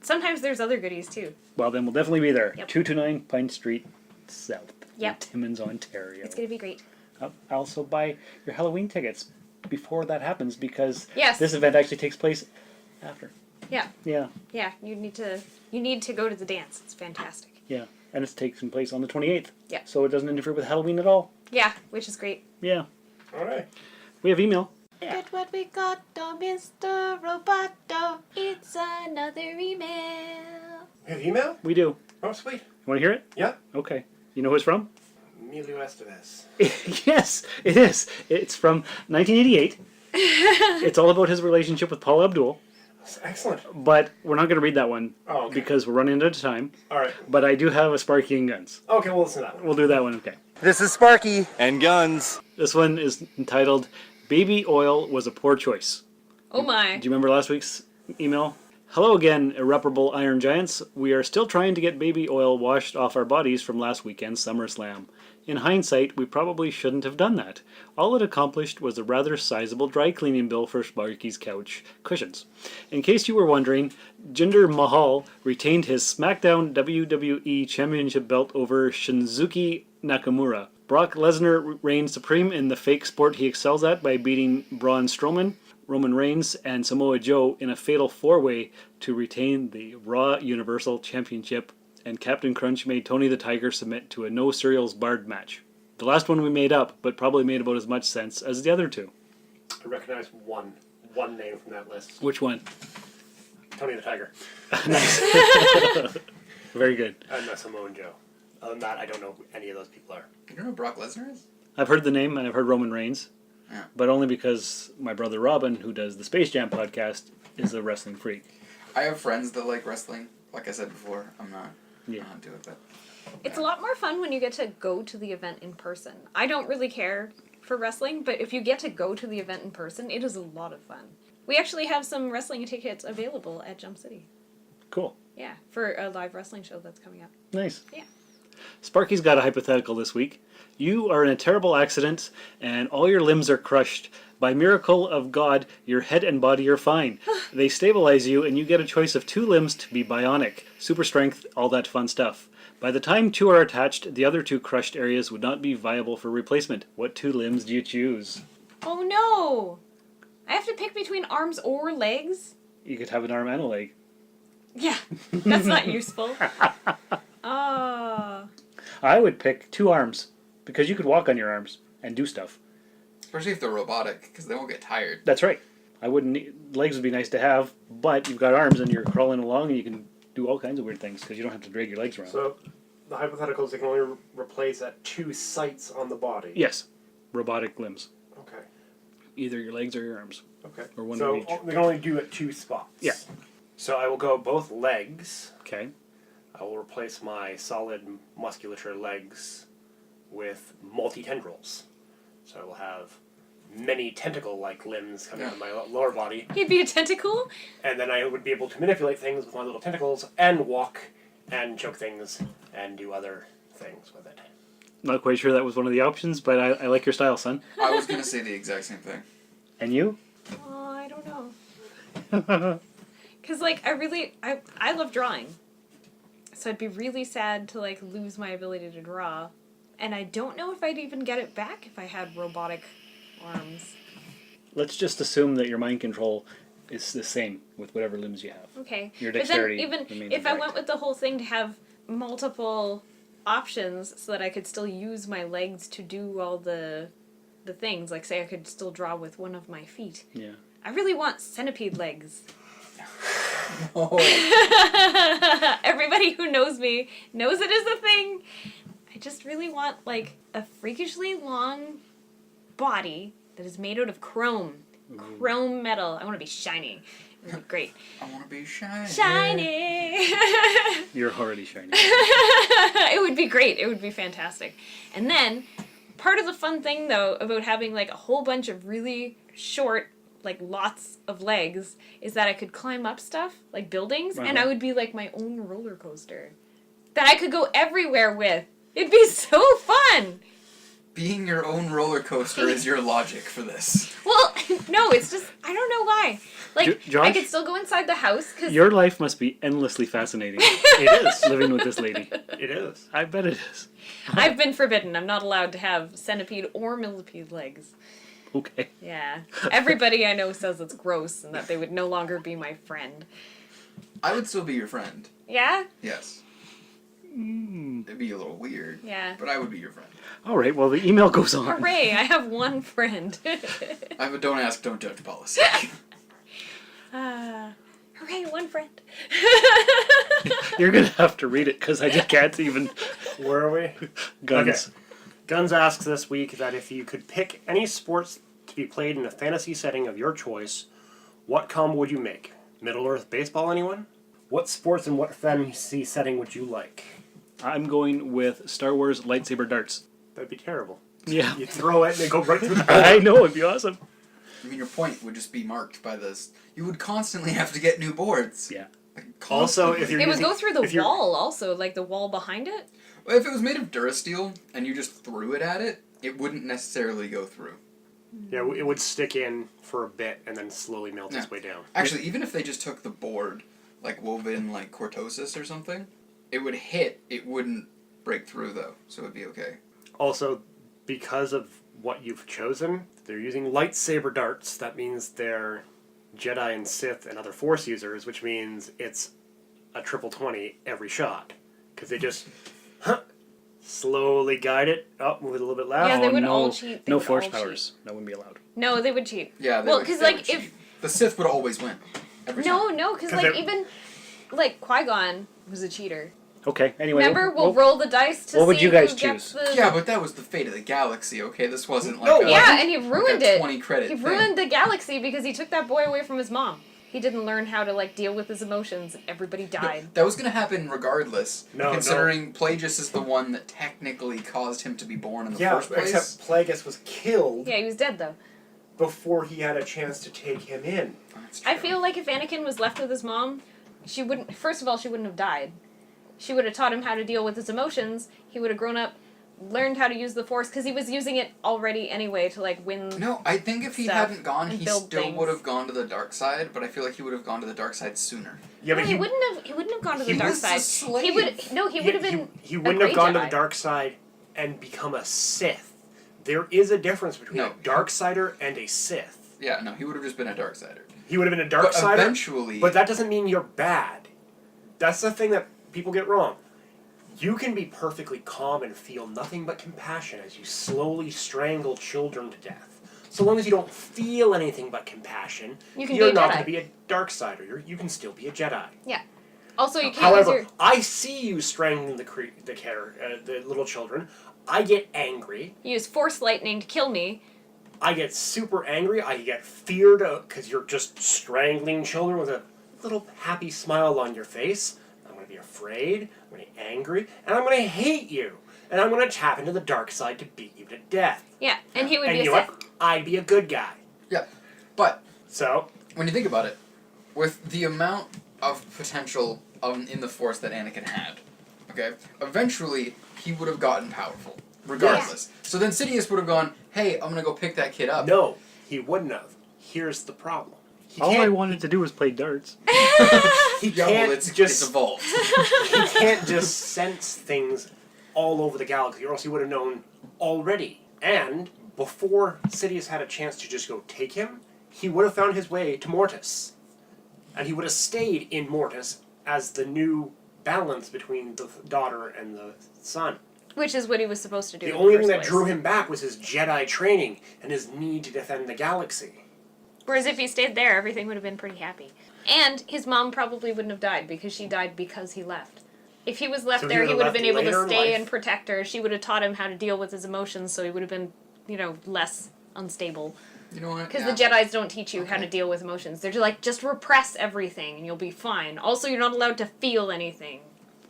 Speaker 5: Sometimes there's other goodies too.
Speaker 2: Well, then we'll definitely be there.
Speaker 5: Yep.
Speaker 2: 229 Pine Street South.
Speaker 5: Yep.
Speaker 2: In Timmins, Ontario.
Speaker 5: It's going to be great.
Speaker 2: Also buy your Halloween tickets before that happens, because
Speaker 5: yes,
Speaker 2: this event actually takes place after.
Speaker 5: Yeah.
Speaker 2: Yeah.
Speaker 5: Yeah, you need to go to the dance. It's fantastic.
Speaker 2: Yeah, and it's taking place on the 28th.
Speaker 5: Yeah.
Speaker 2: So it doesn't interfere with Halloween at all.
Speaker 5: Yeah, which is great.
Speaker 2: Yeah.
Speaker 3: All right.
Speaker 2: We have email.
Speaker 5: Get what we got, oh, Mr. Roboto. It's another email.
Speaker 3: We have email?
Speaker 2: We do.
Speaker 3: Oh, sweet.
Speaker 2: You want to hear it?
Speaker 3: Yeah.
Speaker 2: Okay. You know who it's from?
Speaker 3: Emilio Estevez.
Speaker 2: Yes, it is. It's from 1988. It's all about his relationship with Paula Abdul.
Speaker 3: Excellent.
Speaker 2: But we're not going to read that one because we're running out of time.
Speaker 3: All right.
Speaker 2: But I do have a Sparky and Guns.
Speaker 3: Okay, we'll listen to that one.
Speaker 2: We'll do that one, okay.
Speaker 18: This is Sparky and Guns.
Speaker 2: This one is entitled Baby Oil Was a Poor Choice.
Speaker 5: Oh my.
Speaker 2: Do you remember last week's email? Hello again, irreparable Iron Giants. We are still trying to get baby oil washed off our bodies from last weekend's SummerSlam. In hindsight, we probably shouldn't have done that. All it accomplished was a rather sizable dry cleaning bill for Sparky's couch cushions. In case you were wondering, Jinder Mahal retained his SmackDown WWE Championship belt over Shinsuke Nakamura. Brock Lesnar reigned supreme in the fake sport he excels at by beating Braun Strowman, Roman Reigns, and Samoa Joe in a fatal four-way to retain the Raw Universal Championship, and Captain Crunch made Tony the Tiger submit to a no cereals barred match. The last one we made up, but probably made about as much sense as the other two.
Speaker 3: I recognize one name from that list.
Speaker 2: Which one?
Speaker 3: Tony the Tiger.
Speaker 2: Nice. Very good.
Speaker 3: And Samoa Joe. Other than that, I don't know who any of those people are.
Speaker 4: You know who Brock Lesnar is?
Speaker 2: I've heard the name, and I've heard Roman Reigns.
Speaker 4: Yeah.
Speaker 2: But only because my brother Robin, who does the Space Jam podcast, is a wrestling freak.
Speaker 4: I have friends that like wrestling. Like I said before, I'm not into it, but...
Speaker 5: It's a lot more fun when you get to go to the event in person. I don't really care for wrestling, but if you get to go to the event in person, it is a lot of fun. We actually have some wrestling tickets available at Jump City.
Speaker 2: Cool.
Speaker 5: Yeah, for a live wrestling show that's coming up.
Speaker 2: Nice.
Speaker 5: Yeah.
Speaker 2: Sparky's got a hypothetical this week. You are in a terrible accident, and all your limbs are crushed. By miracle of God, your head and body are fine. They stabilize you, and you get a choice of 2 limbs to be bionic, super strength, all that fun stuff. By the time 2 are attached, the other 2 crushed areas would not be viable for replacement. What 2 limbs do you choose?
Speaker 5: Oh no! I have to pick between arms or legs?
Speaker 2: You could have an arm and a leg.
Speaker 5: Yeah, that's not useful. Oh.
Speaker 2: I would pick 2 arms, because you could walk on your arms and do stuff.
Speaker 4: Especially if they're robotic, because they won't get tired.
Speaker 2: That's right. I wouldn't need, legs would be nice to have, but you've got arms and you're crawling along and you can do all kinds of weird things because you don't have to drag your legs around.
Speaker 3: So, the hypothetical is they can only replace at 2 sites on the body.
Speaker 2: Yes. Robotic limbs.
Speaker 3: Okay.
Speaker 2: Either your legs or your arms.
Speaker 3: Okay.
Speaker 2: Or one
Speaker 3: so
Speaker 2: of each.
Speaker 3: they can only do it 2 spots.
Speaker 2: Yeah.
Speaker 3: So I will go both legs.
Speaker 2: Okay.
Speaker 3: I will replace my solid musculature legs with multi-tendrils. So I will have many tentacle-like limbs coming out of my lower body.
Speaker 5: He'd be a tentacle?
Speaker 3: And then I would be able to manipulate things with my little tentacles and walk and choke things and do other things with it.
Speaker 2: Not quite sure that was one of the options, but I like your style, son.
Speaker 4: I was going to say the exact same thing.
Speaker 2: And you?
Speaker 5: Oh, I don't know. Because, like, I love drawing. So I'd be really sad to, like, lose my ability to draw. And I don't know if I'd even get it back if I had robotic arms.
Speaker 2: Let's just assume that your mind control is the same with whatever limbs you have.
Speaker 5: Okay.
Speaker 2: Your dexterity
Speaker 5: but then even
Speaker 2: remains
Speaker 5: if I
Speaker 2: intact.
Speaker 5: went with the whole thing to have multiple options so that I could still use my legs to do all the things, like say I could still draw with one of my feet.
Speaker 2: Yeah.
Speaker 5: I really want centipede legs.
Speaker 4: Oh.
Speaker 5: Everybody who knows me knows it is a thing. I just really want like a freakishly long body that is made out of chrome. Chrome metal. I want to be shiny. It would be great.
Speaker 4: I want to be shiny.
Speaker 5: Shiny!
Speaker 2: You're already shiny.
Speaker 5: It would be great. It would be fantastic. And then, part of the fun thing, though, about having, like, a whole bunch of really short, like, lots of legs, is that I could climb up stuff, like buildings, and I would be, like, my own roller coaster. That I could go everywhere with. It'd be so fun!
Speaker 4: Being your own roller coaster is your logic for this.
Speaker 5: Well, no, it's just, I don't know why. Like,
Speaker 2: Josh?
Speaker 5: I could still go inside the house, because...
Speaker 2: Your life must be endlessly fascinating. It is. Living with this lady.
Speaker 3: It is.
Speaker 2: I bet it is.
Speaker 5: I've been forbidden. I'm not allowed to have centipede or millipede legs.
Speaker 2: Okay.
Speaker 5: Yeah. Everybody I know says it's gross and that they would no longer be my friend.
Speaker 4: I would still be your friend.
Speaker 5: Yeah?
Speaker 4: Yes. It'd be a little weird.
Speaker 5: Yeah.
Speaker 4: But I would be your friend.
Speaker 2: All right, well, the email goes on.
Speaker 5: Hooray, I have one friend.
Speaker 4: I have a don't ask, don't judge policy.
Speaker 5: Hooray, one friend.
Speaker 2: You're going to have to read it because I just can't even...
Speaker 3: Where are we?
Speaker 2: Guns.
Speaker 3: Okay. Guns asks this week that if you could pick any sports to be played in a fantasy setting of your choice, what combo would you make? Middle-earth baseball, anyone? What sports and what fantasy setting would you like?
Speaker 2: I'm going with Star Wars lightsaber darts.
Speaker 3: That'd be terrible.
Speaker 2: Yeah.
Speaker 3: You throw it and they go right through the board.
Speaker 2: I know, it'd be awesome.
Speaker 4: I mean, your point would just be marked by this. You would constantly have to get new boards.
Speaker 2: Yeah.
Speaker 4: Like,
Speaker 3: Also, if you're
Speaker 5: It would
Speaker 3: using,
Speaker 5: go through the wall also, like the wall behind it.
Speaker 4: Well, if it was made of Durasteel and you just threw it at it, it wouldn't necessarily go through.
Speaker 3: Yeah, it would stick in for a bit and then slowly melt its way down.
Speaker 4: Actually, even if they just took the board, like woven like cortosis or something, it would hit. It wouldn't break through though, so it'd be okay.
Speaker 3: Also, because of what you've chosen, they're using lightsaber darts. That means they're Jedi and Sith and other Force users, which means it's a triple 20 every shot. Because they just slowly guide it up, move it a little bit left.
Speaker 5: Yeah, they would all cheat. They
Speaker 2: No
Speaker 5: would
Speaker 2: force
Speaker 5: all
Speaker 2: powers.
Speaker 5: cheat.
Speaker 2: That wouldn't be allowed.
Speaker 5: No, they would cheat.
Speaker 4: Yeah,
Speaker 5: well, because like if
Speaker 4: the Sith would always win. Every time.
Speaker 5: no, because like even like Qui-Gon was a cheater.
Speaker 2: Okay, anyway.
Speaker 5: Remember, we'll roll the dice to see
Speaker 2: what would you guys
Speaker 5: who gets
Speaker 2: choose?
Speaker 5: the...
Speaker 4: Yeah, but that was the fate of the galaxy. Okay, this wasn't like
Speaker 5: Yeah, and he ruined it.
Speaker 4: 20 credit.
Speaker 5: He ruined the galaxy because he took that boy away from his mom. He didn't learn how to like deal with his emotions, and everybody died.
Speaker 4: That was gonna happen regardless.
Speaker 3: No,
Speaker 4: considering Plagueis is the one that technically caused him to be born in the first place.
Speaker 3: except Plagueis was killed
Speaker 5: Yeah, he was dead though.
Speaker 3: before he had a chance to take him in.
Speaker 5: I feel like if Anakin was left with his mom, she wouldn't. First of all, she wouldn't have died. She would have taught him how to deal with his emotions. He would have grown up, learned how to use the Force because he was using it already anyway to like win.
Speaker 4: No, I think if he
Speaker 5: stuff
Speaker 4: hadn't gone,
Speaker 5: and
Speaker 4: he
Speaker 5: build
Speaker 4: still
Speaker 5: things.
Speaker 4: would have gone to the dark side. But I feel like he would have gone to the dark side sooner.
Speaker 3: Yeah,
Speaker 5: No,
Speaker 3: but
Speaker 5: he wouldn't have. He wouldn't have gone to the
Speaker 4: he
Speaker 5: dark
Speaker 4: was a
Speaker 5: side.
Speaker 4: slave.
Speaker 5: He would. No, he would have been.
Speaker 3: He
Speaker 5: a
Speaker 3: wouldn't have
Speaker 5: great
Speaker 3: gone to
Speaker 5: Jedi.
Speaker 3: the dark side and become a Sith. There is a difference between a dark sider and a Sith.
Speaker 4: Yeah, no, he would have just been a dark sider.
Speaker 3: He would have been a dark
Speaker 4: But
Speaker 3: sider.
Speaker 4: eventually-
Speaker 3: But that doesn't mean you're bad. That's the thing that people get wrong. You can be perfectly calm and feel nothing but compassion as you slowly strangle children to death. So long as you don't feel anything but compassion,
Speaker 5: You can
Speaker 3: you're
Speaker 5: be a
Speaker 3: not
Speaker 5: Jedi.
Speaker 3: going to be a dark sider. You can still be a Jedi.
Speaker 5: Yeah. Also, you can't
Speaker 3: However,
Speaker 5: use your.
Speaker 3: I see you strangling the little children. I get angry.
Speaker 5: Use Force lightning to kill me.
Speaker 3: I get super angry. I get feared because you're just strangling children with a little happy smile on your face. I'm going to be afraid. I'm going to be angry. And I'm going to hate you. And I'm going to tap into the dark side to beat you to death.
Speaker 5: Yeah, and he would
Speaker 3: And
Speaker 5: be
Speaker 3: you
Speaker 5: a
Speaker 3: know
Speaker 5: Sith.
Speaker 3: what? I'd be a good guy.
Speaker 4: Yeah, but
Speaker 3: So,
Speaker 4: when you think about it, with the amount of potential in the Force that Anakin had, okay, eventually he would have gotten powerful, regardless. So then Sidious would have gone, "Hey, I'm gonna go pick that kid up."
Speaker 3: no, he wouldn't have. Here's the problem. He
Speaker 2: All I
Speaker 3: can't-
Speaker 2: wanted to do was play darts.
Speaker 3: He
Speaker 4: Yeah,
Speaker 3: can't
Speaker 4: well, it's
Speaker 3: just
Speaker 4: evolved.
Speaker 3: he can't just sense things all over the galaxy, or else he would have known already. And before Sidious had a chance to just go take him, he would have found his way to Mortis. And he would have stayed in Mortis as the new balance between the daughter and the son.
Speaker 5: Which is what he was supposed to do.
Speaker 3: The
Speaker 5: in
Speaker 3: only
Speaker 5: first
Speaker 3: thing that
Speaker 5: place.
Speaker 3: drew him back was his Jedi training and his need to defend the galaxy.
Speaker 5: Whereas if he stayed there, everything would have been pretty happy. And his mom probably wouldn't have died because she died because he left. If he was left
Speaker 3: So he
Speaker 5: there,
Speaker 3: would
Speaker 5: he
Speaker 3: have
Speaker 5: would have
Speaker 3: left
Speaker 5: been able
Speaker 3: later
Speaker 5: to
Speaker 3: in
Speaker 5: stay
Speaker 3: life.
Speaker 5: and protect her. She would have taught him how to deal with his emotions, so he would have been, less unstable.
Speaker 4: You know what?
Speaker 5: Because
Speaker 4: Yeah.
Speaker 5: the Jedis don't teach you how to deal with emotions. They're just like, just repress everything and you'll be fine. Also, you're not allowed to feel anything.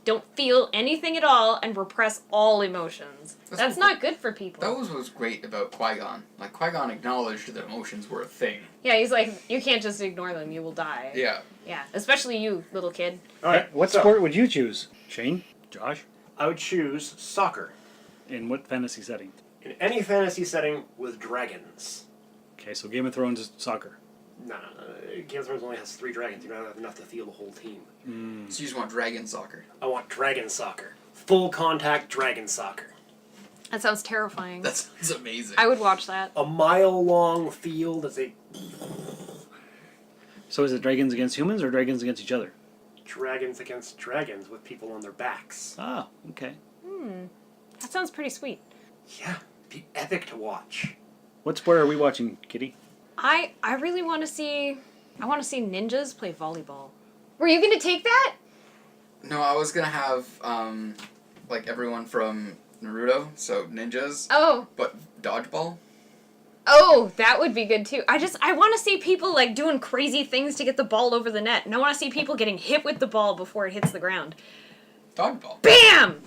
Speaker 5: Don't feel anything at all and repress all emotions. That's not good for people.
Speaker 4: That was what was great about Qui-Gon. Like, Qui-Gon acknowledged that emotions were a thing.
Speaker 5: Yeah, he's like, you can't just ignore them, you will die.
Speaker 4: Yeah.
Speaker 5: Yeah, especially you, little kid.
Speaker 3: All right,
Speaker 2: What
Speaker 3: so
Speaker 2: sport would you choose? Shane? Josh?
Speaker 3: I would choose soccer.
Speaker 2: In what fantasy setting?
Speaker 3: In any fantasy setting with dragons.
Speaker 2: Okay, so Game of Thrones is soccer.
Speaker 3: No. Game of Thrones only has 3 dragons. You don't have enough to field the whole team.
Speaker 4: So you just want dragon soccer.
Speaker 3: I want dragon soccer. Full contact dragon soccer.
Speaker 5: That sounds terrifying.
Speaker 4: That sounds amazing.
Speaker 5: I would watch that.
Speaker 3: A mile-long field as they...
Speaker 2: So is it dragons against humans or dragons against each other?
Speaker 3: dragons against dragons with people on their backs.
Speaker 2: Ah, okay.
Speaker 5: That sounds pretty sweet.
Speaker 3: Yeah, be epic to watch.
Speaker 2: What sport are we watching, Kitty?
Speaker 5: I really want to see... I want to see ninjas play volleyball. Were you going to take that?
Speaker 4: No, I was gonna have, like, everyone from Naruto, so ninjas.
Speaker 5: Oh.
Speaker 4: But dodgeball?
Speaker 5: Oh, that would be good too. I want to see people like doing crazy things to get the ball over the net. And I want to see people getting hit with the ball before it hits the ground.
Speaker 4: Dodgeball.
Speaker 5: BAM!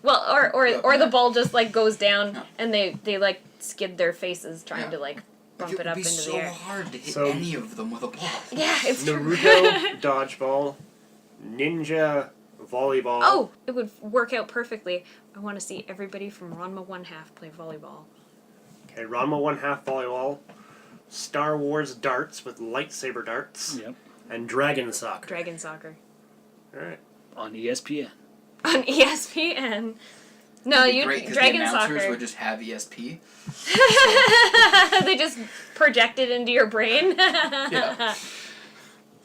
Speaker 5: Well, or the ball just like goes down and they like skid their faces trying to like bump it up into the air.
Speaker 4: It would be so hard to hit any of them with a ball.
Speaker 5: Yeah, it's
Speaker 3: Naruto, dodgeball, ninja, volleyball.
Speaker 5: Oh, it would work out perfectly. I want to see everybody from Ranma 1/2 play volleyball.
Speaker 3: Okay, Ranma 1/2 volleyball, Star Wars darts with lightsaber darts.
Speaker 2: Yep.
Speaker 3: And dragon soccer.
Speaker 5: Dragon soccer.
Speaker 3: All right.
Speaker 2: On ESPN.
Speaker 5: On ESPN. No, you Dragon
Speaker 4: the announcers
Speaker 5: soccer.
Speaker 4: would just have ESP.
Speaker 5: They just project it into your brain.
Speaker 4: Yeah.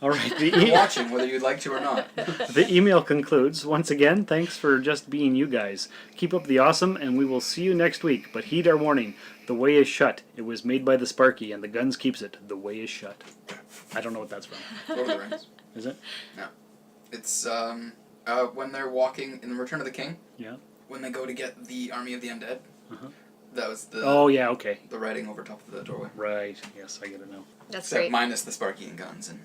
Speaker 2: All right.
Speaker 4: Watching whether you'd like to or not.
Speaker 2: The email concludes. Once again, thanks for just being you guys. Keep up the awesome, and we will see you next week. But heed our warning. The way is shut. It was made by the Sparky, and the guns keeps it. The way is shut. I don't know what that's from.
Speaker 4: Lord of the Rings.
Speaker 2: Is it?
Speaker 4: No. It's when they're walking in the Return of the King.
Speaker 2: Yeah.
Speaker 4: When they go to get the army of the undead.
Speaker 2: Uh-huh.
Speaker 4: That was the.
Speaker 2: Oh yeah, okay.
Speaker 4: The writing over top of the doorway.
Speaker 2: Right. Yes, I get it now.
Speaker 5: That's
Speaker 4: Except
Speaker 5: great.
Speaker 4: minus the Sparky and guns and.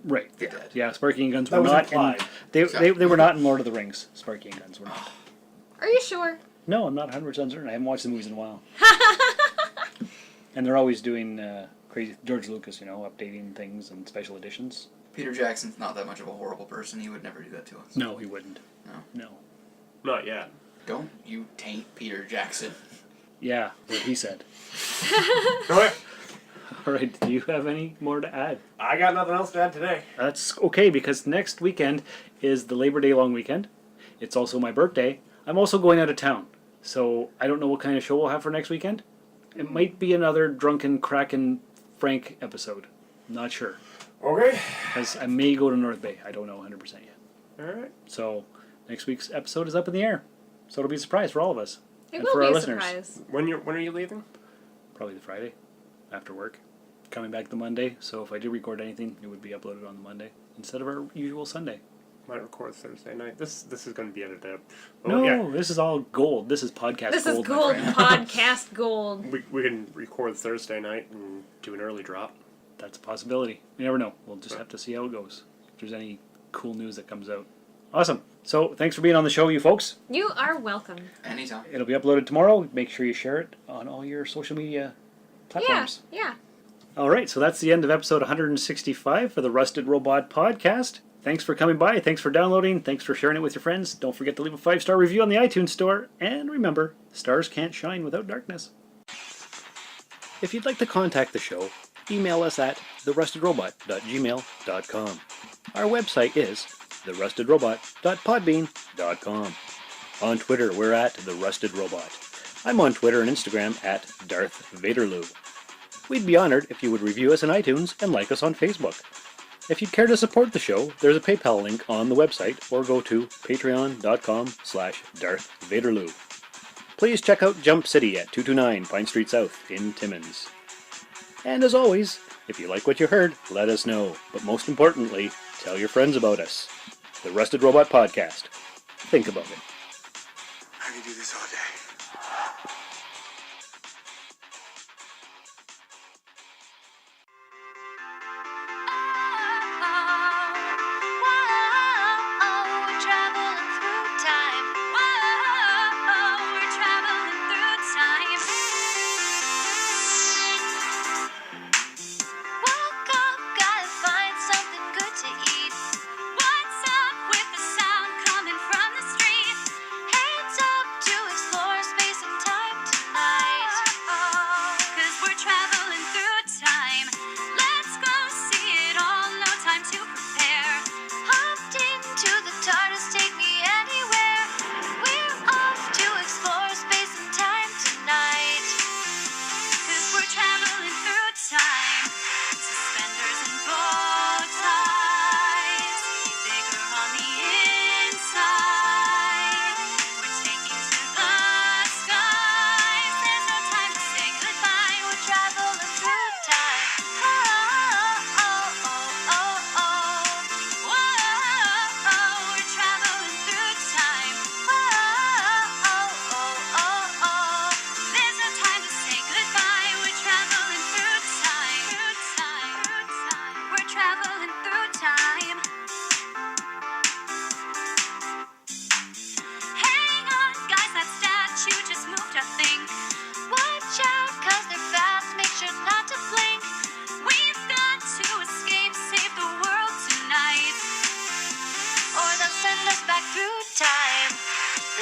Speaker 2: Right.
Speaker 4: They're dead.
Speaker 2: Yeah. Sparky and guns
Speaker 3: That
Speaker 2: were
Speaker 3: was
Speaker 2: not
Speaker 3: implied.
Speaker 2: in. They were not in Lord of the Rings. Sparky and guns were not.
Speaker 5: Are you sure?
Speaker 2: No, I'm not 100% certain. I haven't watched the movies in a while. And they're always doing crazy George Lucas, updating things and special editions.
Speaker 4: Peter Jackson's not that much of a horrible person. He would never do that to us.
Speaker 2: No, he wouldn't.
Speaker 4: No.
Speaker 3: Not yet.
Speaker 4: Don't you taint Peter Jackson.
Speaker 2: Yeah, what he said.
Speaker 3: Okay.
Speaker 2: All right, do you have any more to add?
Speaker 3: I got nothing else to add today.
Speaker 2: That's okay, because next weekend is the Labor Day long weekend. It's also my birthday. I'm also going out of town, so I don't know what kind of show we'll have for next weekend. It might be another Drunken Kraken Frank episode. Not sure.
Speaker 3: Okay.
Speaker 2: Because I may go to North Bay. I don't know 100% yet.
Speaker 3: All right.
Speaker 2: So next week's episode is up in the air. So it'll be a surprise for all of us.
Speaker 5: It
Speaker 2: and
Speaker 5: will
Speaker 2: for
Speaker 5: be
Speaker 2: our
Speaker 5: a
Speaker 2: listeners.
Speaker 5: surprise.
Speaker 3: When are you leaving?
Speaker 2: Probably the Friday after work. Coming back the Monday. So if I do record anything, it would be uploaded on the Monday instead of our usual Sunday.
Speaker 3: Might record Thursday night. This is going to be edited out.
Speaker 2: No,
Speaker 3: yeah.
Speaker 2: this is all gold. This is podcast
Speaker 5: This
Speaker 2: gold.
Speaker 5: is gold. Podcast gold.
Speaker 3: We can record Thursday night and do an early drop.
Speaker 2: That's a possibility. You never know. We'll just have to see how it goes. If there's any cool news that comes out. Awesome. So thanks for being on the show, you folks.
Speaker 5: You are welcome.
Speaker 4: Anytime.
Speaker 2: It'll be uploaded tomorrow. Make sure you share it on all your social media platforms.
Speaker 5: Yeah.
Speaker 2: All right, so that's the end of episode 165 for the Rusted Robot Podcast. Thanks for coming by. Thanks for downloading. Thanks for sharing it with your friends. Don't forget to leave a 5-star review on the iTunes Store. And remember, stars can't shine without darkness. If you'd like to contact the show, email us at therustedrobot.gmail.com. Our website is therustedrobot.podbean.com. On Twitter, we're at therustedrobot. I'm on Twitter and Instagram at Darth Vaderloo. We'd be honored if you would review us on iTunes and like us on Facebook. If you'd care to support the show, there's a PayPal link on the website, or go to patreon.com/Darth Vaderloo. Please check out Jump City at 229 Pine Street South in Timmins. And as always, if you like what you heard, let us know. But most importantly, tell your friends about us. The Rusted Robot Podcast. Think about it.
Speaker 10: I could do this all day.
Speaker 19: What's up with the sound coming from the street? Heads up to explore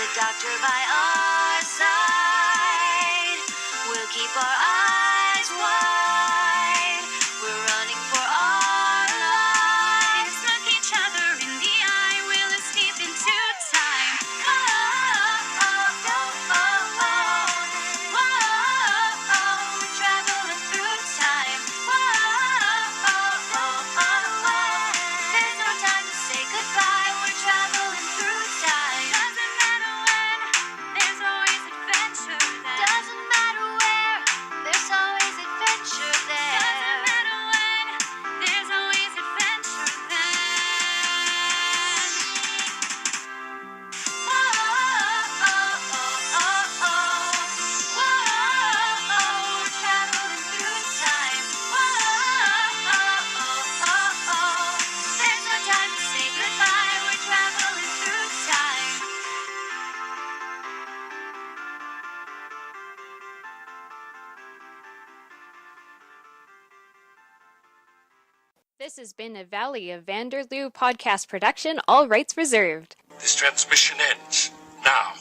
Speaker 19: a doctor by our side. We'll keep our eyes wide. We're running for our lives. Look each other in the eye. We'll escape into time. Whoa, oh, oh, oh, oh. Whoa, oh, oh. We're traveling through time. Whoa, oh, oh, oh, oh. There's no time to say goodbye. We're traveling through time. Doesn't matter when, there's always adventure there. Doesn't matter where, there's always adventure there. Doesn't matter when, there's always adventure there. Whoa, oh, oh, oh, oh. Whoa, oh, we're traveling through time. Whoa, oh, oh, oh, oh. There's no time to say goodbye. We're traveling through time.
Speaker 20: This has been a Valley of Vanderloo podcast production, all rights reserved.
Speaker 6: This transmission ends now.